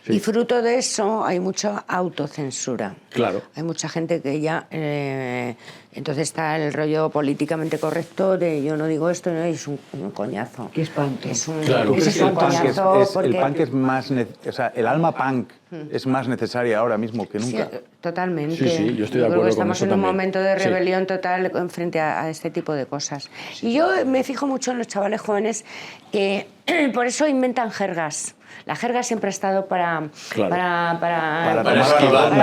Sí. Y fruto de eso hay mucha autocensura. Claro. Hay mucha gente que ya... entonces está el rollo políticamente correcto de yo no digo esto, no, es un coñazo. Qué espanto. Es un, claro. es un coñazo porque... El punk es más... O sea, el alma punk es más necesaria ahora mismo que nunca. Sí, totalmente. Sí, yo estoy de acuerdo con eso. Estamos en un momento de rebelión total frente a este tipo de cosas. Sí. Y yo me fijo mucho en los chavales jóvenes que por eso inventan jergas. La jerga siempre ha estado para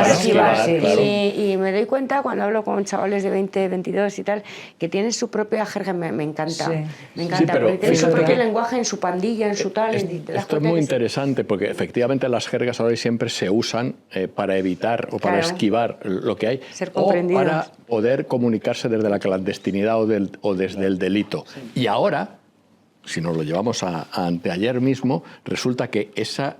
esquivarse. Claro. Y me doy cuenta cuando hablo con chavales de 20, 22 y tal, que tienen su propia jerga, me encanta. Sí. Me encanta, sí, porque tienen su propio lenguaje en su pandilla, en su tal. Esto es muy interesante, porque efectivamente las jergas ahora siempre se usan para evitar o para esquivar lo que hay, o para poder comunicarse desde la clandestinidad o desde el delito. Sí. Y ahora, si nos lo llevamos a anteayer mismo, resulta que esa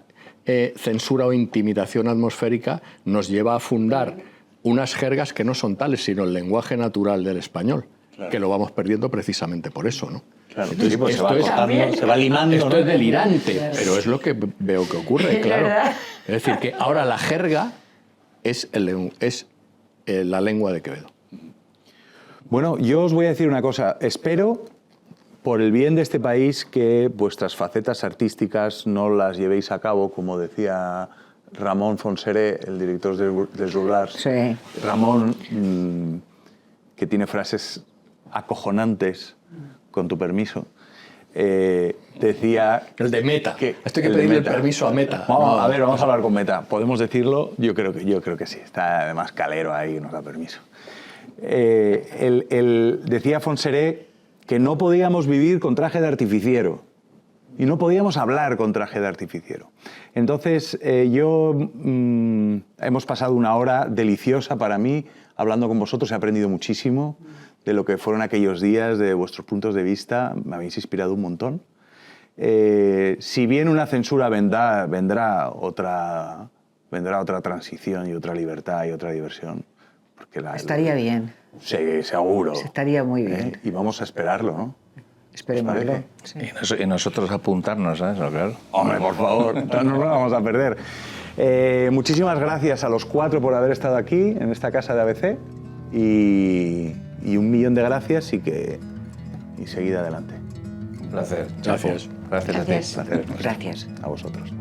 censura o intimidación atmosférica nos lleva a fundar unas jergas que no son tales, sino el lenguaje natural del español, claro, que lo vamos perdiendo precisamente por eso, ¿no? Claro, entonces, pues se va limando. Esto es delirante, pero es lo que veo que ocurre, claro. Es decir, que ahora la jerga es la lengua de Quevedo. Bueno, yo os voy a decir una cosa. Espero, por el bien de este país, que vuestras facetas artísticas no las llevéis a cabo, como decía Ramón Fonseré, el director del Juglar. Sí. Ramón, que tiene frases acojonantes, con tu permiso, decía... El de Meta. Esto hay que pedirle el permiso a Meta. Vamos a hablar con Meta. ¿Podemos decirlo? Yo creo que sí. Está además Calero ahí, nos da permiso. Decía Fonseré que no podíamos vivir con traje de artificiero y no podíamos hablar con traje de artificiero. Entonces, hemos pasado una hora deliciosa para mí hablando con vosotros. He aprendido muchísimo de lo que fueron aquellos días, de vuestros puntos de vista. Me habéis inspirado un montón. Si bien una censura vendrá otra transición y otra libertad y otra diversión. Estaría bien. Sí, seguro. Estaría muy bien. Y vamos a esperarlo, ¿no? Esperémoslo. Sí. Y nosotros apuntarnos a eso, claro. Hombre, por favor, no nos lo vamos a perder. Muchísimas gracias a los cuatro por haber estado aquí, en esta casa de ABC. y 1.000.000 de gracias y seguid adelante. Un placer. Gracias. Chapo. Gracias a ti. Gracias. Placer es nuestro. Gracias. A vosotros.